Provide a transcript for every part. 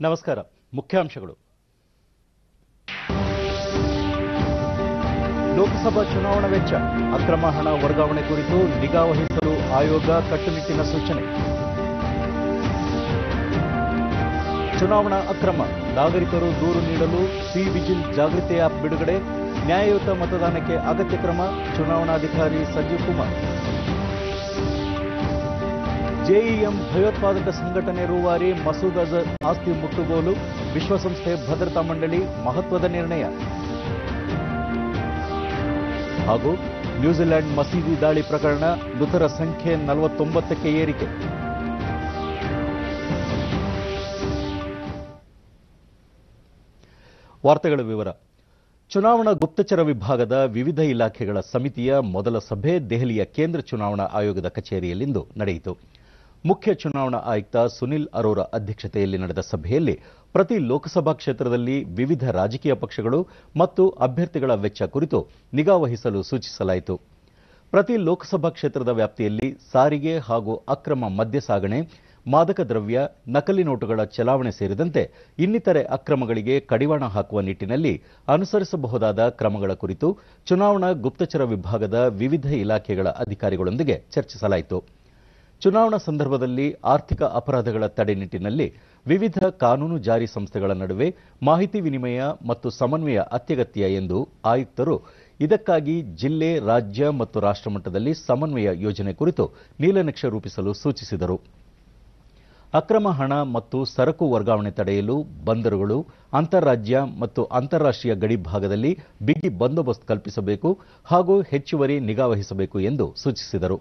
ನಮಸ್ಕಾರ. ಮುಖ್ಯಾಂಶಗಳು. ಲೋಕಸಭಾ ಚುನಾವಣಾ ವೆಚ್ಚ ಅಕ್ರಮ ಹಣ ವರ್ಗಾವಣೆ ಕುರಿತು ನಿಗಾ ವಹಿಸಲು ಆಯೋಗ ಕಟ್ಟುನಿಟ್ಟಿನ ಸೂಚನೆ. ಚುನಾವಣಾ ಅಕ್ರಮ ನಾಗರಿಕರು ದೂರು ನೀಡಲು ಸಿ ವಿಜಿಲ್ ಜಾಗೃತಿ ಆಪ್ ಬಿಡುಗಡೆ. ನ್ಯಾಯಯುತ ಮತದಾನಕ್ಕೆ ಅಗತ್ಯ ಕ್ರಮ. ಚುನಾವಣಾಧಿಕಾರಿ ಸಂಜೀವ್ ಕುಮಾರ್. ಜೆಇಎಂ ಭಯೋತ್ಪಾದಕ ಸಂಘಟನೆ ರೂವಾರಿ ಮಸೂದ್ ಅಜರ್ ಆಸ್ತಿ ಮುಟ್ಟುಗೋಲು. ವಿಶ್ವಸಂಸ್ಥೆ ಭದ್ರತಾ ಮಂಡಳಿ ಮಹತ್ವದ ನಿರ್ಣಯ. ಹಾಗೂ ನ್ಯೂಜಿಲೆಂಡ್ ಮಸೀದಿ ದಾಳಿ ಪ್ರಕರಣ ಮೃತರ ಸಂಖ್ಯೆ 49ಕ್ಕೆ ಏರಿಕೆ. ವಾರ್ತೆಗಳ ವಿವರ. ಚುನಾವಣಾ ಗುಪ್ತಚರ ವಿಭಾಗದ ವಿವಿಧ ಇಲಾಖೆಗಳ ಸಮಿತಿಯ ಮೊದಲ ಸಭೆ ದೆಹಲಿಯ ಕೇಂದ್ರ ಚುನಾವಣಾ ಆಯೋಗದ ಕಚೇರಿಯಲ್ಲಿಂದು ನಡೆಯಿತು. ಮುಖ್ಯ ಚುನಾವಣಾ ಆಯುಕ್ತ ಸುನಿಲ್ ಅರೋರಾ ಅಧ್ಯಕ್ಷತೆಯಲ್ಲಿ ನಡೆದ ಸಭೆಯಲ್ಲಿ ಪ್ರತಿ ಲೋಕಸಭಾ ಕ್ಷೇತ್ರದಲ್ಲಿ ವಿವಿಧ ರಾಜಕೀಯ ಪಕ್ಷಗಳು ಮತ್ತು ಅಭ್ಯರ್ಥಿಗಳ ವೆಚ್ಚ ಕುರಿತು ನಿಗಾ ವಹಿಸಲು ಸೂಚಿಸಲಾಯಿತು. ಪ್ರತಿ ಲೋಕಸಭಾ ಕ್ಷೇತ್ರದ ವ್ಯಾಪ್ತಿಯಲ್ಲಿ ಸಾರಿಗೆ ಹಾಗೂ ಅಕ್ರಮ ಮದ್ಯ ಸಾಗಣೆ, ಮಾದಕ ದ್ರವ್ಯ, ನಕಲಿ ನೋಟುಗಳ ಚಲಾವಣೆ ಸೇರಿದಂತೆ ಇನ್ನಿತರೆ ಅಕ್ರಮಗಳಿಗೆ ಕಡಿವಾಣ ಹಾಕುವ ನಿಟ್ಟಿನಲ್ಲಿ ಅನುಸರಿಸಬಹುದಾದ ಕ್ರಮಗಳ ಕುರಿತು ಚುನಾವಣಾ ಗುಪ್ತಚರ ವಿಭಾಗದ ವಿವಿಧ ಇಲಾಖೆಗಳ ಅಧಿಕಾರಿಗಳೊಂದಿಗೆ ಚರ್ಚಿಸಲಾಯಿತು. ಚುನಾವಣಾ ಸಂದರ್ಭದಲ್ಲಿ ಆರ್ಥಿಕ ಅಪರಾಧಗಳ ತಡೆ ನಿಟ್ಟಿನಲ್ಲಿ ವಿವಿಧ ಕಾನೂನು ಜಾರಿ ಸಂಸ್ಥೆಗಳ ನಡುವೆ ಮಾಹಿತಿ ವಿನಿಮಯ ಮತ್ತು ಸಮನ್ವಯ ಅತ್ಯಗತ್ಯ ಎಂದು ಆಯುಕ್ತರು ಇದಕ್ಕಾಗಿ ಜಿಲ್ಲೆ, ರಾಜ್ಯ ಮತ್ತು ರಾಷ್ಟ್ರಮಟ್ಟದಲ್ಲಿ ಸಮನ್ವಯ ಯೋಜನೆ ಕುರಿತು ನೀಲನಕ್ಷೆ ರೂಪಿಸಲು ಸೂಚಿಸಿದರು. ಅಕ್ರಮ ಹಣ ಮತ್ತು ಸರಕು ವರ್ಗಾವಣೆ ತಡೆಯಲು ಬಂದರುಗಳು, ಅಂತಾರಾಜ್ಯ ಮತ್ತು ಅಂತಾರಾಷ್ಟ್ರೀಯ ಗಡಿ ಭಾಗದಲ್ಲಿ ಬಿಗಿ ಬಂದೋಬಸ್ತ್ ಕಲ್ಪಿಸಬೇಕು ಹಾಗೂ ಹೆಚ್ಚುವರಿ ನಿಗಾ ವಹಿಸಬೇಕು ಎಂದು ಸೂಚಿಸಿದರು.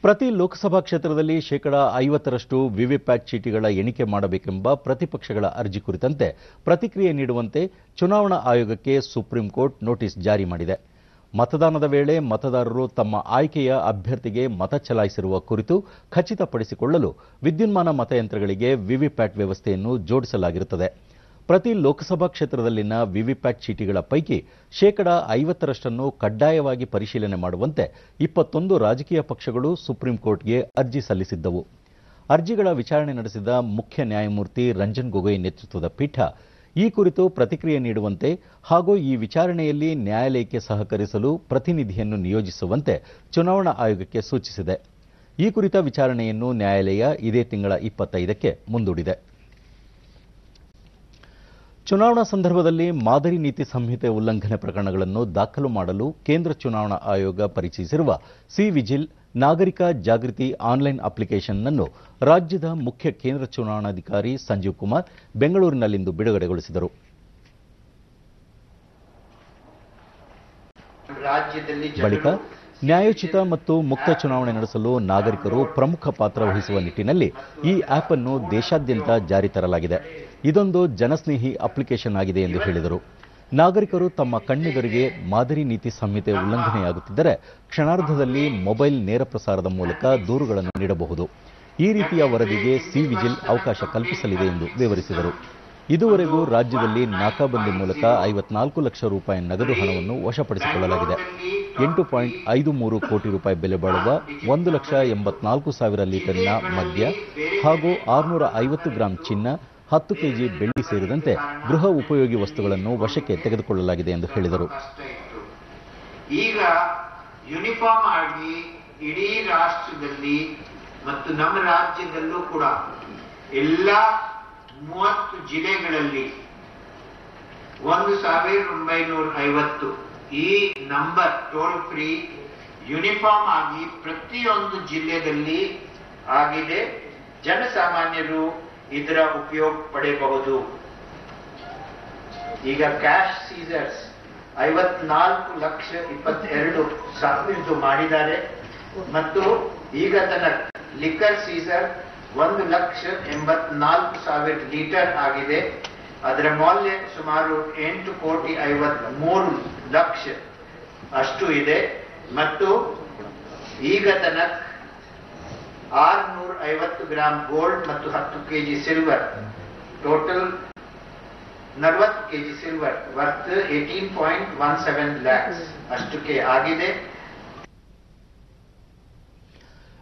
ಪ್ರತಿ ಲೋಕಸಭಾ ಕ್ಷೇತ್ರದಲ್ಲಿ 50% ವಿವಿಪ್ಯಾಟ್ ಚೀಟಿಗಳ ಎಣಿಕೆ ಮಾಡಬೇಕೆಂಬ ಪ್ರತಿಪಕ್ಷಗಳ ಅರ್ಜಿ ಕುರಿತಂತೆ ಪ್ರತಿಕ್ರಿಯೆ ನೀಡುವಂತೆ ಚುನಾವಣಾ ಆಯೋಗಕ್ಕೆ ಸುಪ್ರೀಂ ಕೋರ್ಟ್ ನೋಟಿಸ್ ಜಾರಿ ಮಾಡಿದೆ. ಮತದಾನದ ವೇಳೆ ಮತದಾರರು ತಮ್ಮ ಆಯ್ಕೆಯ ಅಭ್ಯರ್ಥಿಗೆ ಮತ ಚಲಾಯಿಸಿರುವ ಕುರಿತು ಖಚಿತಪಡಿಸಿಕೊಳ್ಳಲು ವಿದ್ಯುನ್ಮಾನ ಮತಯಂತ್ರಗಳಿಗೆ ವಿವಿಪ್ಯಾಟ್ ವ್ಯವಸ್ಥೆಯನ್ನು ಜೋಡಿಸಲಾಗಿರುತ್ತದೆ. ಪ್ರತಿ ಲೋಕಸಭಾ ಕ್ಷೇತ್ರದಲ್ಲಿನ ವಿವಿಪ್ಯಾಟ್ ಚೀಟಿಗಳ ಪೈಕಿ 50% ಕಡ್ಡಾಯವಾಗಿ ಪರಿಶೀಲನೆ ಮಾಡುವಂತೆ 21 ರಾಜಕೀಯ ಪಕ್ಷಗಳು ಸುಪ್ರೀಂ ಕೋರ್ಟ್ಗೆ ಅರ್ಜಿ ಸಲ್ಲಿಸಿದ್ದವು. ಅರ್ಜಿಗಳ ವಿಚಾರಣೆ ನಡೆಸಿದ ಮುಖ್ಯ ನ್ಯಾಯಮೂರ್ತಿ ರಂಜನ್ ಗೊಗೊಯ್ ನೇತೃತ್ವದ ಪೀಠ ಈ ಕುರಿತು ಪ್ರತಿಕ್ರಿಯೆ ನೀಡುವಂತೆ ಹಾಗೂ ಈ ವಿಚಾರಣೆಯಲ್ಲಿ ನ್ಯಾಯಾಲಯಕ್ಕೆ ಸಹಕರಿಸಲು ಪ್ರತಿನಿಧಿಯನ್ನು ನಿಯೋಜಿಸುವಂತೆ ಚುನಾವಣಾ ಆಯೋಗಕ್ಕೆ ಸೂಚಿಸಿದೆ. ಈ ಕುರಿತ ವಿಚಾರಣೆಯನ್ನು ನ್ಯಾಯಾಲಯ ಇದೇ ತಿಂಗಳ 25ಕ್ಕೆ ಮುಂದೂಡಿದೆ. ಚುನಾವಣಾ ಸಂದರ್ಭದಲ್ಲಿ ಮಾದರಿ ನೀತಿ ಸಂಹಿತೆ ಉಲ್ಲಂಘನೆ ಪ್ರಕರಣಗಳನ್ನು ದಾಖಲು ಮಾಡಲು ಕೇಂದ್ರ ಚುನಾವಣಾ ಆಯೋಗ ಪರಿಚಯಿಸಿರುವ ಸಿ ವಿಜಿಲ್ ನಾಗರಿಕ ಜಾಗೃತಿ ಆನ್ಲೈನ್ ಅಪ್ಲಿಕೇಶನ್ ಅನ್ನು ರಾಜ್ಯದ ಮುಖ್ಯ ಕೇಂದ್ರ ಚುನಾವಣಾಧಿಕಾರಿ ಸಂಜೀವ್ ಕುಮಾರ್ ಬೆಂಗಳೂರಿನಲ್ಲಿಂದು ಬಿಡುಗಡೆಗೊಳಿಸಿದರು. ಬಳಿಕ ನ್ಯಾಯೋಚಿತ ಮತ್ತು ಮುಕ್ತ ಚುನಾವಣೆ ನಡೆಸಲು ನಾಗರಿಕರು ಪ್ರಮುಖ ಪಾತ್ರ ವಹಿಸುವ ನಿಟ್ಟಿನಲ್ಲಿ ಈ ಆಪ್ ಅನ್ನು ದೇಶಾದ್ಯಂತ ಜಾರಿ ತರಲಾಗಿದೆ. ಇದೊಂದು ಜನಸ್ನೇಹಿ ಅಪ್ಲಿಕೇಶನ್ ಆಗಿದೆ ಎಂದು ಹೇಳಿದರು. ನಾಗರಿಕರು ತಮ್ಮ ಕಣ್ಣೆದುರಿಗೆ ಮಾದರಿ ನೀತಿ ಸಂಹಿತೆ ಉಲ್ಲಂಘನೆಯಾಗುತ್ತಿದ್ದರೆ ಕ್ಷಣಾರ್ಧದಲ್ಲಿ ಮೊಬೈಲ್ ನೇರ ಪ್ರಸಾರದ ಮೂಲಕ ದೂರುಗಳನ್ನು ನೀಡಬಹುದು. ಈ ರೀತಿಯ ವರದಿಗೆ ಸಿ ವಿಜಿಲ್ ಅವಕಾಶ ಕಲ್ಪಿಸಲಿದೆ ಎಂದು ವಿವರಿಸಿದರು. ಇದುವರೆಗೂ ರಾಜ್ಯದಲ್ಲಿ ನಾಕಾಬಂದಿ ಮೂಲಕ 54 ಲಕ್ಷ ರೂಪಾಯಿ ನಗದು ಹಣವನ್ನು ವಶಪಡಿಸಿಕೊಳ್ಳಲಾಗಿದೆ. 8.53 ಕೋಟಿ ರೂಪಾಯಿ ಬೆಲೆ ಬಾಳುವ 1,84,000 ಲೀಟರ್ನ ಮದ್ಯ ಹಾಗೂ 650 ಗ್ರಾಂ ಚಿನ್ನ, 10 ಕೆಜಿ ಬೆಳ್ಳಿ ಸೇರಿದಂತೆ ಗೃಹ ಉಪಯೋಗಿ ವಸ್ತುಗಳನ್ನು ವಶಕ್ಕೆ ತೆಗೆದುಕೊಳ್ಳಲಾಗಿದೆ ಎಂದು ಹೇಳಿದರು. ಈಗ ಯೂನಿಫಾರ್ಮ್ ಆಗಿ ಇಡೀ ರಾಷ್ಟ್ರದಲ್ಲಿ ಮತ್ತು ನಮ್ಮ ರಾಜ್ಯದಲ್ಲೂ ಕೂಡ ಎಲ್ಲ 30 ಜಿಲ್ಲೆಗಳಲ್ಲಿ 1950 ಈ ನಂಬರ್ ಟೋಲ್ ಫ್ರೀ ಯೂನಿಫಾರ್ಮ್ ಆಗಿ ಪ್ರತಿಯೊಂದು ಜಿಲ್ಲೆಯಲ್ಲಿ ಆಗಿದೆ. ಜನಸಾಮಾನ್ಯರು ಇದರ ಉಪಯೋಗ ಪಡೆಯಬಹುದು. ಈಗ ಕ್ಯಾಶ್ ಸೀಸರ್ಸ್ 54,22,000 ಮಾಡಿದ್ದಾರೆ ಮತ್ತು ಈಗ ತನಕ ಲಿಕ್ಕರ್ ಸೀಸರ್ 1,84,000 ಲೀಟರ್ ಆಗಿದೆ. ಅದರ ಮೌಲ್ಯ ಸುಮಾರು 8,53,00,000 ಅಷ್ಟು ಇದೆ ಮತ್ತು ಈಗ ತನಕ 650 ಗ್ರಾಂ ಗೋಲ್ಡ್ ಮತ್ತು 10 KG silver, total 40 KG silver worth 18.17 lakhs ಅಷ್ಟಕ್ಕೆ ಆಗಿದೆ.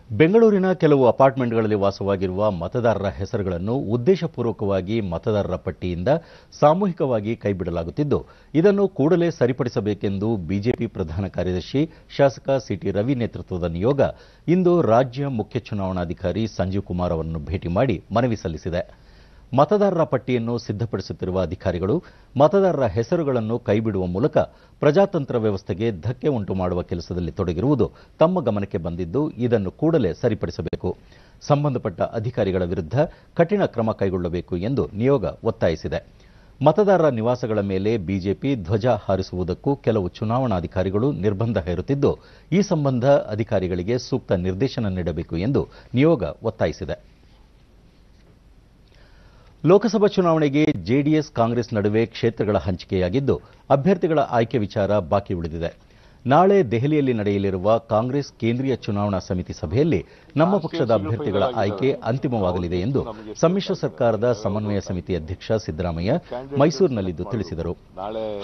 ಬೆಂಗಳೂರಿನ ಕೆಲವು ಅಪಾರ್ಟ್ಮೆಂಟ್ಗಳಲ್ಲಿ ವಾಸವಾಗಿರುವ ಮತದಾರರ ಹೆಸರುಗಳನ್ನು ಉದ್ದೇಶಪೂರ್ವಕವಾಗಿ ಮತದಾರರ ಪಟ್ಟಿಯಿಂದ ಸಾಮೂಹಿಕವಾಗಿ ಕೈಬಿಡಲಾಗುತ್ತಿದ್ದು, ಇದನ್ನು ಕೂಡಲೇ ಸರಿಪಡಿಸಬೇಕೆಂದು ಬಿಜೆಪಿ ಪ್ರಧಾನ ಕಾರ್ಯದರ್ಶಿ ಶಾಸಕ ಸಿಟಿ ರವಿ ನೇತೃತ್ವದ ನಿಯೋಗ ಇಂದು ರಾಜ್ಯ ಮುಖ್ಯ ಚುನಾವಣಾಧಿಕಾರಿ ಸಂಜೀವ್ ಕುಮಾರ್ ಅವರನ್ನು ಭೇಟಿ ಮಾಡಿ ಮನವಿ ಸಲ್ಲಿಸಿದೆ. ಮತದಾರರ ಪಟ್ಟಿಯನ್ನು ಸಿದ್ಧಪಡಿಸುತ್ತಿರುವ ಅಧಿಕಾರಿಗಳು ಮತದಾರರ ಹೆಸರುಗಳನ್ನು ಕೈಬಿಡುವ ಮೂಲಕ ಪ್ರಜಾತಂತ್ರ ವ್ಯವಸ್ಥೆಗೆ ಧಕ್ಕೆ ಉಂಟು ಮಾಡುವ ಕೆಲಸದಲ್ಲಿ ತೊಡಗಿರುವುದು ತಮ್ಮ ಗಮನಕ್ಕೆ ಬಂದಿದ್ದು, ಇದನ್ನು ಕೂಡಲೇ ಸರಿಪಡಿಸಬೇಕು. ಸಂಬಂಧಪಟ್ಟ ಅಧಿಕಾರಿಗಳ ವಿರುದ್ಧ ಕಠಿಣ ಕ್ರಮ ಕೈಗೊಳ್ಳಬೇಕು ಎಂದು ನಿಯೋಗ ಒತ್ತಾಯಿಸಿದೆ. ಮತದಾರರ ನಿವಾಸಗಳ ಮೇಲೆ ಬಿಜೆಪಿ ಧ್ವಜ ಹಾರಿಸುವುದಕ್ಕೂ ಕೆಲವು ಚುನಾವಣಾಧಿಕಾರಿಗಳು ನಿರ್ಬಂಧ ಹೇರುತ್ತಿದ್ದು, ಈ ಸಂಬಂಧ ಅಧಿಕಾರಿಗಳಿಗೆ ಸೂಕ್ತ ನಿರ್ದೇಶನ ನೀಡಬೇಕು ಎಂದು ನಿಯೋಗ ಒತ್ತಾಯಿಸಿದೆ. ಲೋಕಸಭಾ ಚುನಾವಣೆಗೆ ಜೆಡಿಎಸ್ ಕಾಂಗ್ರೆಸ್ ನಡುವೆ ಕ್ಷೇತ್ರಗಳ ಹಂಚಿಕೆಯಾಗಿದ್ದು, ಅಭ್ಯರ್ಥಿಗಳ ಆಯ್ಕೆ ವಿಚಾರ ಬಾಕಿ ಉಳಿದಿದೆ. ನಾಳೆ ದೆಹಲಿಯಲ್ಲಿ ನಡೆಯಲಿರುವ ಕಾಂಗ್ರೆಸ್ ಕೇಂದ್ರೀಯ ಚುನಾವಣಾ ಸಮಿತಿ ಸಭೆಯಲ್ಲಿ ನಮ್ಮ ಪಕ್ಷದ ಅಭ್ಯರ್ಥಿಗಳ ಆಯ್ಕೆ ಅಂತಿಮವಾಗಲಿದೆ ಎಂದು ಸಮ್ಮಿಶ್ರ ಸರ್ಕಾರದ ಸಮನ್ವಯ ಸಮಿತಿ ಅಧ್ಯಕ್ಷ ಸಿದ್ದರಾಮಯ್ಯ ಮೈಸೂರಿನಲ್ಲಿಂದು ತಿಳಿಸಿದರು.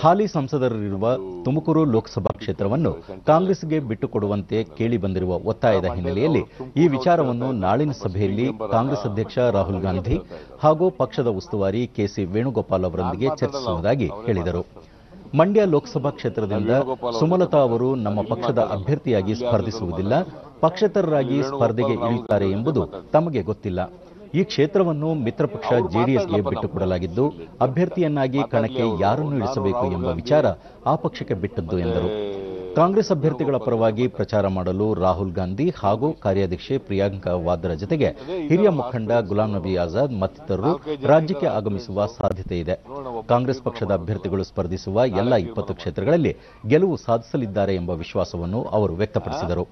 ಹಾಲಿ ಸಂಸದರಿರುವ ತುಮಕೂರು ಲೋಕಸಭಾ ಕ್ಷೇತ್ರವನ್ನು ಕಾಂಗ್ರೆಸ್ಗೆ ಬಿಟ್ಟುಕೊಡುವಂತೆ ಕೇಳಿಬಂದಿರುವ ಒತ್ತಾಯದ ಹಿನ್ನೆಲೆಯಲ್ಲಿ ಈ ವಿಚಾರವನ್ನು ನಾಳಿನ ಸಭೆಯಲ್ಲಿ ಕಾಂಗ್ರೆಸ್ ಅಧ್ಯಕ್ಷ ರಾಹುಲ್ ಗಾಂಧಿ ಹಾಗೂ ಪಕ್ಷದ ಉಸ್ತುವಾರಿ ಕೆಸಿ ವೇಣುಗೋಪಾಲ್ ಅವರೊಂದಿಗೆ ಚರ್ಚಿಸುವುದಾಗಿ ಹೇಳಿದರು. ಮಂಡ್ಯ ಲೋಕಸಭಾ ಕ್ಷೇತ್ರದಿಂದ ಸುಮಲತಾ ಅವರು ನಮ್ಮ ಪಕ್ಷದ ಅಭ್ಯರ್ಥಿಯಾಗಿ ಸ್ಪರ್ಧಿಸುವುದಿಲ್ಲ, ಪಕ್ಷೇತರರಾಗಿ ಸ್ಪರ್ಧೆಗೆ ಇಳಿಯುತ್ತಾರೆ ಎಂಬುದು ತಮಗೆ ಗೊತ್ತಿಲ್ಲ. ಈ ಕ್ಷೇತ್ರವನ್ನು ಮಿತ್ರಪಕ್ಷ ಜೆಡಿಎಸ್ಗೆ ಬಿಟ್ಟುಕೊಡಲಾಗಿದ್ದು, ಅಭ್ಯರ್ಥಿಯನ್ನಾಗಿ ಕಣಕ್ಕೆ ಯಾರನ್ನು ಇಳಿಸಬೇಕು ಎಂಬ ವಿಚಾರ ಆ ಪಕ್ಷಕ್ಕೆ ಬಿಟ್ಟದ್ದು ಎಂದರು. ಕಾಂಗ್ರೆಸ್ ಅಭ್ಯರ್ಥಿಗಳ ಪರವಾಗಿ ಪ್ರಚಾರ ಮಾಡಲು ರಾಹುಲ್ ಗಾಂಧಿ ಹಾಗೂ ಕಾರ್ಯಾಧ್ಯಕ್ಷೆ ಪ್ರಿಯಾಂಕಾ ವಾದ್ರಾ ಜತೆಗೆ ಹಿರಿಯ ಮುಖಂಡ ಗುಲಾಂ ನಬಿ ಆಜಾದ್ ಮತ್ತಿತರರು ರಾಜ್ಯಕ್ಕೆ ಆಗಮಿಸುವ ಸಾಧ್ಯತೆ ಇದೆ. ಕಾಂಗ್ರೆಸ್ ಪಕ್ಷದ ಅಭ್ಯರ್ಥಿಗಳು ಸ್ಪರ್ಧಿಸುವ ಎಲ್ಲ 20 ಕ್ಷೇತ್ರಗಳಲ್ಲಿ ಗೆಲುವು ಸಾಧಿಸಲಿದ್ದಾರೆ ಎಂಬ ವಿಶ್ವಾಸವನ್ನು ಅವರು ವ್ಯಕ್ತಪಡಿಸಿದರು.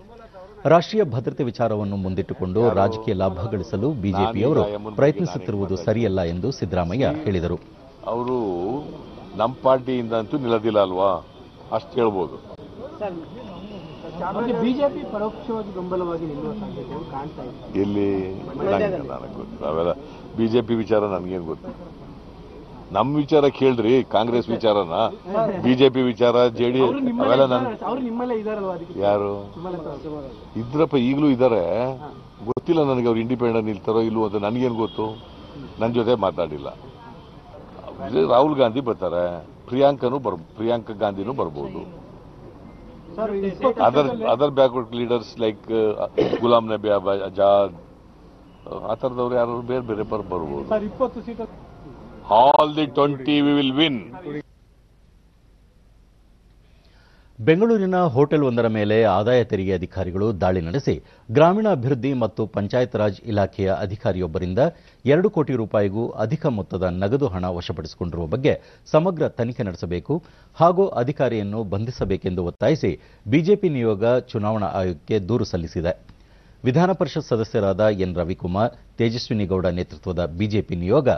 ರಾಷ್ಟ್ರೀಯ ಭದ್ರತೆ ವಿಚಾರವನ್ನು ಮುಂದಿಟ್ಟುಕೊಂಡು ರಾಜಕೀಯ ಲಾಭ ಗಳಿಸಲು ಬಿಜೆಪಿಯವರು ಪ್ರಯತ್ನಿಸುತ್ತಿರುವುದು ಸರಿಯಲ್ಲ ಎಂದು ಸಿದ್ದರಾಮಯ್ಯ ಹೇಳಿದರು. ಅವರು ನಮ್ಮ ಪಾರ್ಟಿಯಿಂದಂತೂ ನಿಲ್ಲದಿಲ್ಲ ಅಲ್ವಾ, ಅಷ್ಟು ಹೇಳ್ಬೋದು. ಬಿಜೆಪಿ ಪರೋಕ್ಷವಾಗಿ ಬೆಂಬಲವಾಗಿ ನಿಲ್ಲುವ ಸಾಧ್ಯತೆಗಳು ಕಾಣ್ತಾ ಇದೆ. ಎಲ್ಲಿ ನನಗೆ ಗೊತ್ತು, ಅವೆಲ್ಲ ಬಿಜೆಪಿ ವಿಚಾರ ನನಗೇನು ಗೊತ್ತು. ನಮ್ಮ ವಿಚಾರ ಕೇಳ್ರಿ, ಕಾಂಗ್ರೆಸ್ ವಿಚಾರನ, ಬಿಜೆಪಿ ವಿಚಾರ, ಜೆಡಿಎಸ್ ಅವೆಲ್ಲ ಯಾರು ಇದ್ರಪ್ಪ ಈಗಲೂ ಇದ್ದಾರೆ. ಗೊತ್ತಿಲ್ಲ ನನಗೆ ಅವ್ರು ಇಂಡಿಪೆಂಡೆಂಟ್ ನಿಲ್ತಾರೋ ಇಲ್ವೋ ಅಂತ ನನಗೇನು ಗೊತ್ತು. ನನ್ನ ಜೊತೆ ಮಾತಾಡಿಲ್ಲ. ರಾಹುಲ್ ಗಾಂಧಿ ಬರ್ತಾರೆ, ಪ್ರಿಯಾಂಕಾ ಗಾಂಧಿನೂ ಬರ್ಬೋದು. Other backward leaders like Ghulam Nabi Azad ಆ ಥರದವ್ರು ಯಾರು ಬೇರೆ ಬೇರೆ ಬರ್ಬೋದು. All the 20 we will win. ಬೆಂಗಳೂರಿನ ಹೋಟೆಲ್ ಒಂದರ ಮೇಲೆ ಆದಾಯ ತೆರಿಗೆ ಅಧಿಕಾರಿಗಳು ದಾಳಿ ನಡೆಸಿ ಗ್ರಾಮೀಣಾಭಿವೃದ್ಧಿ ಮತ್ತು ಪಂಚಾಯತ್ ರಾಜ್ ಇಲಾಖೆಯ ಅಧಿಕಾರಿಯೊಬ್ಬರಿಂದ 2 ಕೋಟಿ ರೂಪಾಯಿಗೂ ಅಧಿಕ ಮೊತ್ತದ ನಗದು ಹಣ ವಶಪಡಿಸಿಕೊಂಡಿರುವ ಬಗ್ಗೆ ಸಮಗ್ರ ತನಿಖೆ ನಡೆಸಬೇಕು ಹಾಗೂ ಅಧಿಕಾರಿಯನ್ನು ಬಂಧಿಸಬೇಕೆಂದು ಒತ್ತಾಯಿಸಿ ಬಿಜೆಪಿ ನಿಯೋಗ ಚುನಾವಣಾ ಆಯೋಗಕ್ಕೆ ದೂರು ಸಲ್ಲಿಸಿದೆ. ವಿಧಾನ ಪರಿಷತ್ ಸದಸ್ಯರಾದ ಎನ್ ರವಿಕುಮಾರ್, ತೇಜಸ್ವಿನಿ ಗೌಡ ನೇತೃತ್ವದ ಬಿಜೆಪಿ ನಿಯೋಗ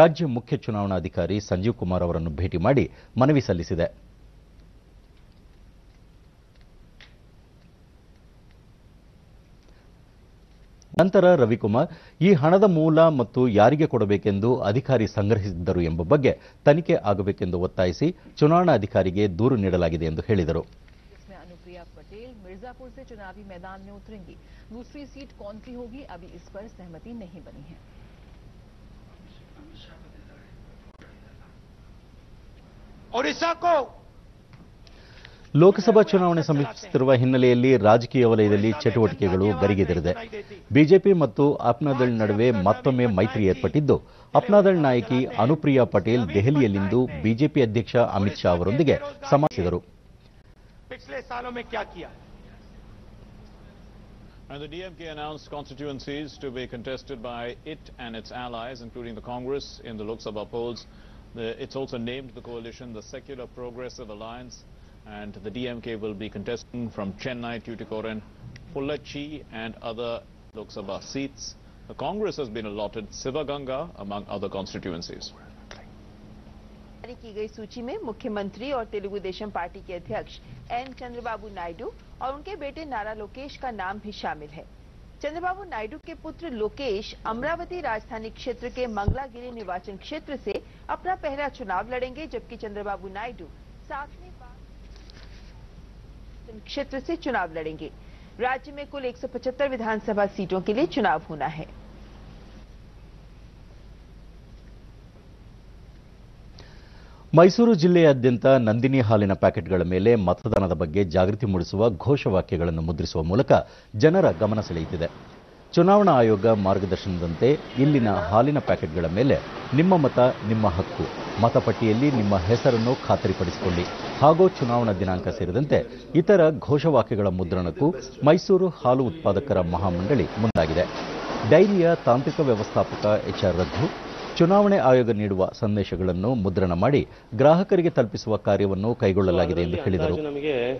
ರಾಜ್ಯ ಮುಖ್ಯ ಚುನಾವಣಾಧಿಕಾರಿ ಸಂಜೀವ್ ಕುಮಾರ್ ಅವರನ್ನು ಭೇಟಿ ಮಾಡಿ ಮನವಿ ಸಲ್ಲಿಸಿದೆ. ನಂತರ ರವಿಕುಮಾರ್ ಈ ಹಣದ ಮೂಲ ಮತ್ತು ಯಾರಿಗೆ ಕೊಡಬೇಕೆಂದು ಅಧಿಕಾರಿ ಸಂಗ್ರಹಿಸಿದ್ದರು ಎಂಬ ಬಗ್ಗೆ ತನಿಖೆ ಆಗಬೇಕೆಂದು ಒತ್ತಾಯಿಸಿ ಚುನಾವಣಾಧಿಕಾರಿಗೆ ದೂರು ನೀಡಲಾಗಿದೆ ಎಂದು ಹೇಳಿದರು. अनुप्रिया पटेल मिर्जापुर से चुनावी मैदान में उतरेंगी। दूसरी सीट कौन सी होगी, अभी इस पर सहमति नहीं बनी है। ओडिशा को ಲೋಕಸಭಾ ಚುನಾವಣೆ ಸಮೀಪಿಸುತ್ತಿರುವ ಹಿನ್ನೆಲೆಯಲ್ಲಿ ರಾಜಕೀಯ ವಲಯದಲ್ಲಿ ಚಟುವಟಿಕೆಗಳು ಗರಿಗೆದರಿದೆ. ಬಿಜೆಪಿ ಮತ್ತು ಅಪ್ನಾದಳ್ ನಡುವೆ ಮತ್ತೊಮ್ಮೆ ಮೈತ್ರಿ ಏರ್ಪಟ್ಟಿದ್ದು, ಅಪ್ನಾದಳ್ ನಾಯಕಿ ಅನುಪ್ರಿಯಾ ಪಟೇಲ್ ದೆಹಲಿಯಲ್ಲಿಂದು ಬಿಜೆಪಿ ಅಧ್ಯಕ್ಷ ಅಮಿತ್ ಶಾ ಅವರೊಂದಿಗೆ ಸಮಾಲೋಚಿಸಿದರು. And the DMK announced constituencies to be contested by it and its allies, including the Congress, in the Lok Sabha polls. It's also named the coalition the Secular Progressive Alliance, and the DMK will be contesting from Chennai, Tuticorin, Pollachi and other Lok Sabha seats. The Congress has been allotted Sivaganga among other constituencies. जारी की गई सूची में मुख्यमंत्री और Telugu Desam party के अध्यक्ष N Chandrababu Naidu और उनके बेटे नारा लोकेश का नाम भी शामिल है। चंद्रबाबू नायडू के पुत्र लोकेश अमरावती राजधानी क्षेत्र के मंगलागिरी निर्वाचन क्षेत्र से अपना पहला चुनाव लड़ेंगे, जबकि चंद्रबाबू नायडू 7वें बार क्षेत्र से चुनाव लड़ेंगे। राज्य में कुल 175 विधानसभा सीटों के लिए चुनाव होना है। ಮೈಸೂರು ಜಿಲ್ಲೆಯಾದ್ಯಂತ ನಂದಿನಿ ಹಾಲಿನ ಪ್ಯಾಕೆಟ್ಗಳ ಮೇಲೆ ಮತದಾನದ ಬಗ್ಗೆ ಜಾಗೃತಿ ಮೂಡಿಸುವ ಘೋಷವಾಕ್ಯಗಳನ್ನು ಮುದ್ರಿಸುವ ಮೂಲಕ ಜನರ ಗಮನ ಸೆಳೆಯುತ್ತಿದೆ. ಚುನಾವಣಾ ಆಯೋಗ ಮಾರ್ಗದರ್ಶನದಂತೆ ಇಲ್ಲಿನ ಹಾಲಿನ ಪ್ಯಾಕೆಟ್ಗಳ ಮೇಲೆ ನಿಮ್ಮ ಮತ ನಿಮ್ಮ ಹಕ್ಕು, ಮತಪಟ್ಟಿಯಲ್ಲಿ ನಿಮ್ಮ ಹೆಸರನ್ನು ಖಾತರಿಪಡಿಸಿಕೊಳ್ಳಿ ಹಾಗೂ ಚುನಾವಣಾ ದಿನಾಂಕ ಸೇರಿದಂತೆ ಇತರ ಘೋಷವಾಕ್ಯಗಳ ಮುದ್ರಣಕ್ಕೂ ಮೈಸೂರು ಹಾಲು ಉತ್ಪಾದಕರ ಮಹಾಮಂಡಳಿ ಮುಂದಾಗಿದೆ. ಡೈರಿಯ ತಾಂತ್ರಿಕ ವ್ಯವಸ್ಥಾಪಕ HR ರಘು ಚುನಾವಣೆ ಆಯೋಗ ನೀಡುವ ಸಂದೇಶಗಳನ್ನು ಮುದ್ರಣ ಮಾಡಿ ಗ್ರಾಹಕರಿಗೆ ತಲುಪಿಸುವ ಕಾರ್ಯವನ್ನು ಕೈಗೊಳ್ಳಲಾಗಿದೆ ಎಂದು ಹೇಳಿದರು.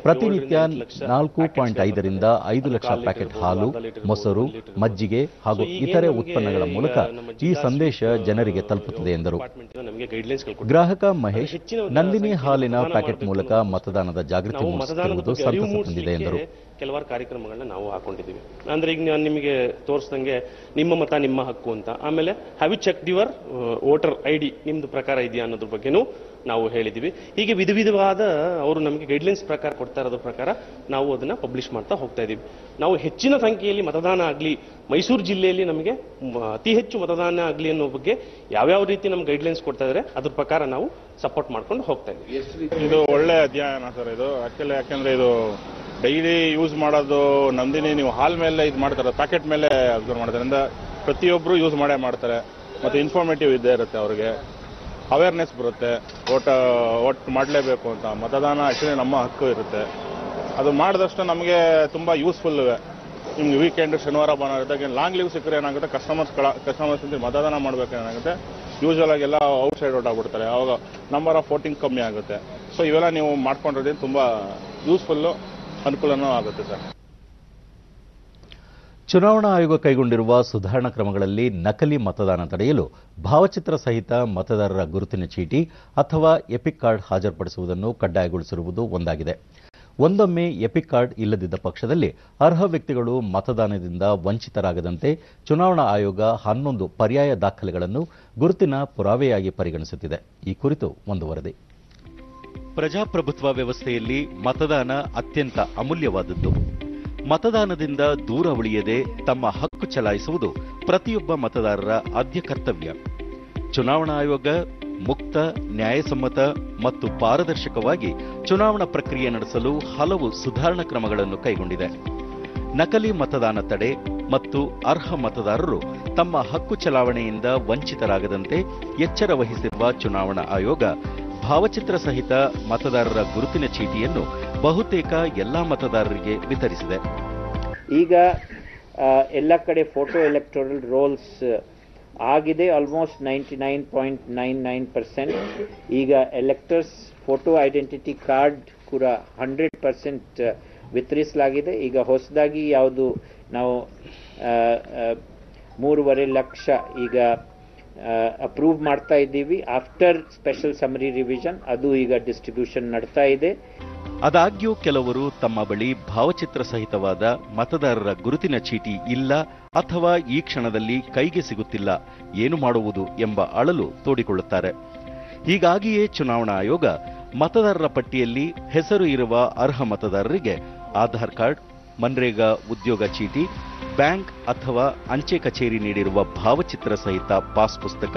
ಪ್ರತಿನಿತ್ಯ 4.5 ರಿಂದ 5 ಲಕ್ಷ ಪ್ಯಾಕೆಟ್ ಹಾಲು, ಮೊಸರು, ಮಜ್ಜಿಗೆ ಹಾಗೂ ಇತರೆ ಉತ್ಪನ್ನಗಳ ಮೂಲಕ ಈ ಸಂದೇಶ ಜನರಿಗೆ ತಲುಪುತ್ತದೆ ಎಂದರು. ಗ್ರಾಹಕ ಮಹೇಶ್ ನಂದಿನಿ ಹಾಲಿನ ಪ್ಯಾಕೆಟ್ ಮೂಲಕ ಮತದಾನದ ಜಾಗೃತಿ ಮೂಡಿಸುತ್ತಿರುವುದು ಸಂತಸ ತಂದಿದೆ ಎಂದರು. ಕೆಲವಾರು ಕಾರ್ಯಕ್ರಮಗಳನ್ನ ನಾವು ಹಾಕೊಂಡಿದ್ದೀವಿ. ಅಂದ್ರೆ ಈಗ ನಾನು ನಿಮಗೆ ತೋರಿಸ್ದಂಗೆ ನಿಮ್ಮ ಮತ ನಿಮ್ಮ ಹಕ್ಕು ಅಂತ, ಆಮೇಲೆ have you check your voter ID ನಿಮ್ದು ಪ್ರಕಾರ ಇದೆಯಾ ಅನ್ನೋದ್ರ ಬಗ್ಗೆನೂ ನಾವು ಹೇಳಿದ್ದೀವಿ. ಹೀಗೆ ವಿಧವಾದ ಅವರು ನಮಗೆ ಗೈಡ್ಲೈನ್ಸ್ ಪ್ರಕಾರ ಕೊಡ್ತಾ ಇರೋದ್ರ ಪ್ರಕಾರ ನಾವು ಅದನ್ನ ಪಬ್ಲಿಷ್ ಮಾಡ್ತಾ ಹೋಗ್ತಾ ಇದ್ದೀವಿ. ನಾವು ಹೆಚ್ಚಿನ ಸಂಖ್ಯೆಯಲ್ಲಿ ಮತದಾನ ಆಗಲಿ, ಮೈಸೂರು ಜಿಲ್ಲೆಯಲ್ಲಿ ನಮಗೆ ಅತಿ ಹೆಚ್ಚು ಮತದಾನ ಆಗಲಿ ಅನ್ನೋ ಬಗ್ಗೆ ಯಾವ್ಯಾವ ರೀತಿ ನಮ್ಗೆ ಗೈಡ್ಲೈನ್ಸ್ ಕೊಡ್ತಾ ಇದ್ದಾರೆ ಅದ್ರ ಪ್ರಕಾರ ನಾವು ಸಪೋರ್ಟ್ ಮಾಡ್ಕೊಂಡು ಹೋಗ್ತಾ ಇದ್ದೀವಿ. ಇದು ಒಳ್ಳೆ ಅಧ್ಯಯನ ಸರ್. ಇದು ಯಾಕಂದ್ರೆ ಇದು ಡೈಲಿ ಯೂಸ್ ಮಾಡೋದು ನಂದಿನಿ ನೀವು ಹಾಲ್ ಮೇಲೆ ಇದು ಮಾಡ್ತಾರೆ, ಪ್ಯಾಕೆಟ್ ಮೇಲೆ ಅಬ್ಸರ್ವ್ ಮಾಡೋದ್ರಿಂದ ಪ್ರತಿಯೊಬ್ಬರು ಯೂಸ್ ಮಾಡ್ತಾರೆ. ಮತ್ತೆ ಇನ್ಫಾರ್ಮೇಟಿವ್ ಇದ್ದೇ ಇರುತ್ತೆ, ಅವ್ರಿಗೆ ಅವೇರ್ನೆಸ್ ಬರುತ್ತೆ. ವೋಟ್ ಮಾಡಲೇಬೇಕು ಅಂತ, ಮತದಾನ ಆಕ್ಚುಲಿ ನಮ್ಮ ಹಕ್ಕು ಇರುತ್ತೆ. ಅದು ಮಾಡಿದಷ್ಟು ನಮಗೆ ತುಂಬಾ ಯೂಸ್ಫುಲ್. ನಿಮ್ಗೆ ವೀಕೆಂಡ್ ಶನಿವಾರ ಭಾನುವಾರ ಇದ್ದಾಗ ಲಾಂಗ್ ಲೀವ್ ಸಿಕ್ಕರೆ ಏನಾಗುತ್ತೆ, ಕಸ್ಟಮರ್ಸ್ ಮತದಾನ ಮಾಡ್ಬೇಕು ಏನಾಗುತ್ತೆ, ಯೂಶುವಲ್ ಆಗಿ ಎಲ್ಲ ಔಟ್ ಸೈಡ್ ಔಟ್ ಆಗ್ಬಿಡ್ತಾರೆ. ಅವಾಗ ನಂಬರ್ ಆಫ್ ವೋಟಿಂಗ್ ಕಮ್ಮಿ ಆಗುತ್ತೆ. ಸೊ ಇವೆಲ್ಲ ನೀವು ಮಾಡ್ಕೊಂಡಿರೋದ್ರಿಂದ ತುಂಬಾ ಯೂಸ್ಫುಲ್ಲು, ಅನುಕೂಲನೂ ಆಗುತ್ತೆ ಸರ್. ಚುನಾವಣಾ ಆಯೋಗ ಕೈಗೊಂಡಿರುವ ಸುಧಾರಣಾ ಕ್ರಮಗಳಲ್ಲಿ ನಕಲಿ ಮತದಾನ ತಡೆಯಲು ಭಾವಚಿತ್ರ ಸಹಿತ ಮತದಾರರ ಗುರುತಿನ ಚೀಟಿ ಅಥವಾ ಎಪಿಕ್ ಕಾರ್ಡ್ ಹಾಜರುಪಡಿಸುವುದನ್ನು ಕಡ್ಡಾಯಗೊಳಿಸಿರುವುದು ಒಂದಾಗಿದೆ. ಒಂದೊಮ್ಮೆ ಎಪಿಕ್ ಕಾರ್ಡ್ ಇಲ್ಲದಿದ್ದ ಪಕ್ಷದಲ್ಲಿ ಅರ್ಹ ವ್ಯಕ್ತಿಗಳು ಮತದಾನದಿಂದ ವಂಚಿತರಾಗದಂತೆ ಚುನಾವಣಾ ಆಯೋಗ 11 ಪರ್ಯಾಯ ದಾಖಲೆಗಳನ್ನು ಗುರುತಿನ ಪುರಾವೆಯಾಗಿ ಪರಿಗಣಿಸುತ್ತಿದೆ. ಈ ಕುರಿತು ಒಂದು ವರದಿ. ಪ್ರಜಾಪ್ರಭುತ್ವ ವ್ಯವಸ್ಥೆಯಲ್ಲಿ ಮತದಾನ ಅತ್ಯಂತ ಅಮೂಲ್ಯವಾದದ್ದು. ಮತದಾನದಿಂದ ದೂರ ಉಳಿಯದೆ ತಮ್ಮ ಹಕ್ಕು ಚಲಾಯಿಸುವುದು ಪ್ರತಿಯೊಬ್ಬ ಮತದಾರರ ಆದ್ಯ ಕರ್ತವ್ಯ. ಚುನಾವಣಾ ಆಯೋಗ ಮುಕ್ತ, ನ್ಯಾಯಸಮ್ಮತ ಮತ್ತು ಪಾರದರ್ಶಕವಾಗಿ ಚುನಾವಣಾ ಪ್ರಕ್ರಿಯೆ ನಡೆಸಲು ಹಲವು ಸುಧಾರಣಾ ಕ್ರಮಗಳನ್ನು ಕೈಗೊಂಡಿದೆ. ನಕಲಿ ಮತದಾನ ತಡೆ ಮತ್ತು ಅರ್ಹ ಮತದಾರರು ತಮ್ಮ ಹಕ್ಕು ಚಲಾವಣೆಯಿಂದ ವಂಚಿತರಾಗದಂತೆ ಎಚ್ಚರ ವಹಿಸಿರುವ ಚುನಾವಣಾ ಆಯೋಗ ಭಾವಚಿತ್ರ ಸಹಿತ ಮತದಾರರ ಗುರುತಿನ ಚೀಟಿಯನ್ನು ಬಹುತೇಕ ಎಲ್ಲಾ ಮತದಾರರಿಗೆ ವಿತರಿಸಿದೆ. ಈಗ ಎಲ್ಲ ಕಡೆ ಫೋಟೋ ಎಲೆಕ್ಟೋರಲ್ ರೋಲ್ಸ್ ಆಗಿದೆ, ಆಲ್ಮೋಸ್ಟ್ 99.99%. ಈಗ ಎಲೆಕ್ಟರ್ಸ್ ಫೋಟೋ ಐಡೆಂಟಿಟಿ ಕಾರ್ಡ್ ಕೂಡ 100% ವಿತರಿಸಲಾಗಿದೆ. ಈಗ ಹೊಸದಾಗಿ ಯಾವುದು ನಾವು 3.5 ಲಕ್ಷ ಈಗ ಅಪ್ರೂವ್ ಮಾಡ್ತಾ ಇದ್ದೀವಿ. ಆಫ್ಟರ್ ಸ್ಪೆಷಲ್ ಸಮರಿ ರಿವಿಷನ್ ಅದು ಈಗ ಡಿಸ್ಟ್ರಿಬ್ಯೂಷನ್ ನಡ್ತಾ ಇದೆ. ಆದಾಗ್ಯೂ ಕೆಲವರು ತಮ್ಮ ಬಳಿ ಭಾವಚಿತ್ರ ಸಹಿತವಾದ ಮತದಾರರ ಗುರುತಿನ ಚೀಟಿ ಇಲ್ಲ ಅಥವಾ ಈ ಕ್ಷಣದಲ್ಲಿ ಕೈಗೆ ಸಿಗುತ್ತಿಲ್ಲ, ಏನು ಮಾಡುವುದು ಎಂಬ ಅಳಲು ತೋಡಿಕೊಳ್ಳುತ್ತಾರೆ. ಹೀಗಾಗಿಯೇ ಚುನಾವಣಾ ಆಯೋಗ ಮತದಾರರ ಪಟ್ಟಿಯಲ್ಲಿ ಹೆಸರು ಇರುವ ಅರ್ಹ ಮತದಾರರಿಗೆ ಆಧಾರ್ ಕಾರ್ಡ್, ಮನ್ರೇಗಾ ಉದ್ಯೋಗ ಚೀಟಿ, ಬ್ಯಾಂಕ್ ಅಥವಾ ಅಂಚೆ ಕಚೇರಿ ನೀಡಿರುವ ಭಾವಚಿತ್ರ ಸಹಿತ ಪಾಸ್ ಪುಸ್ತಕ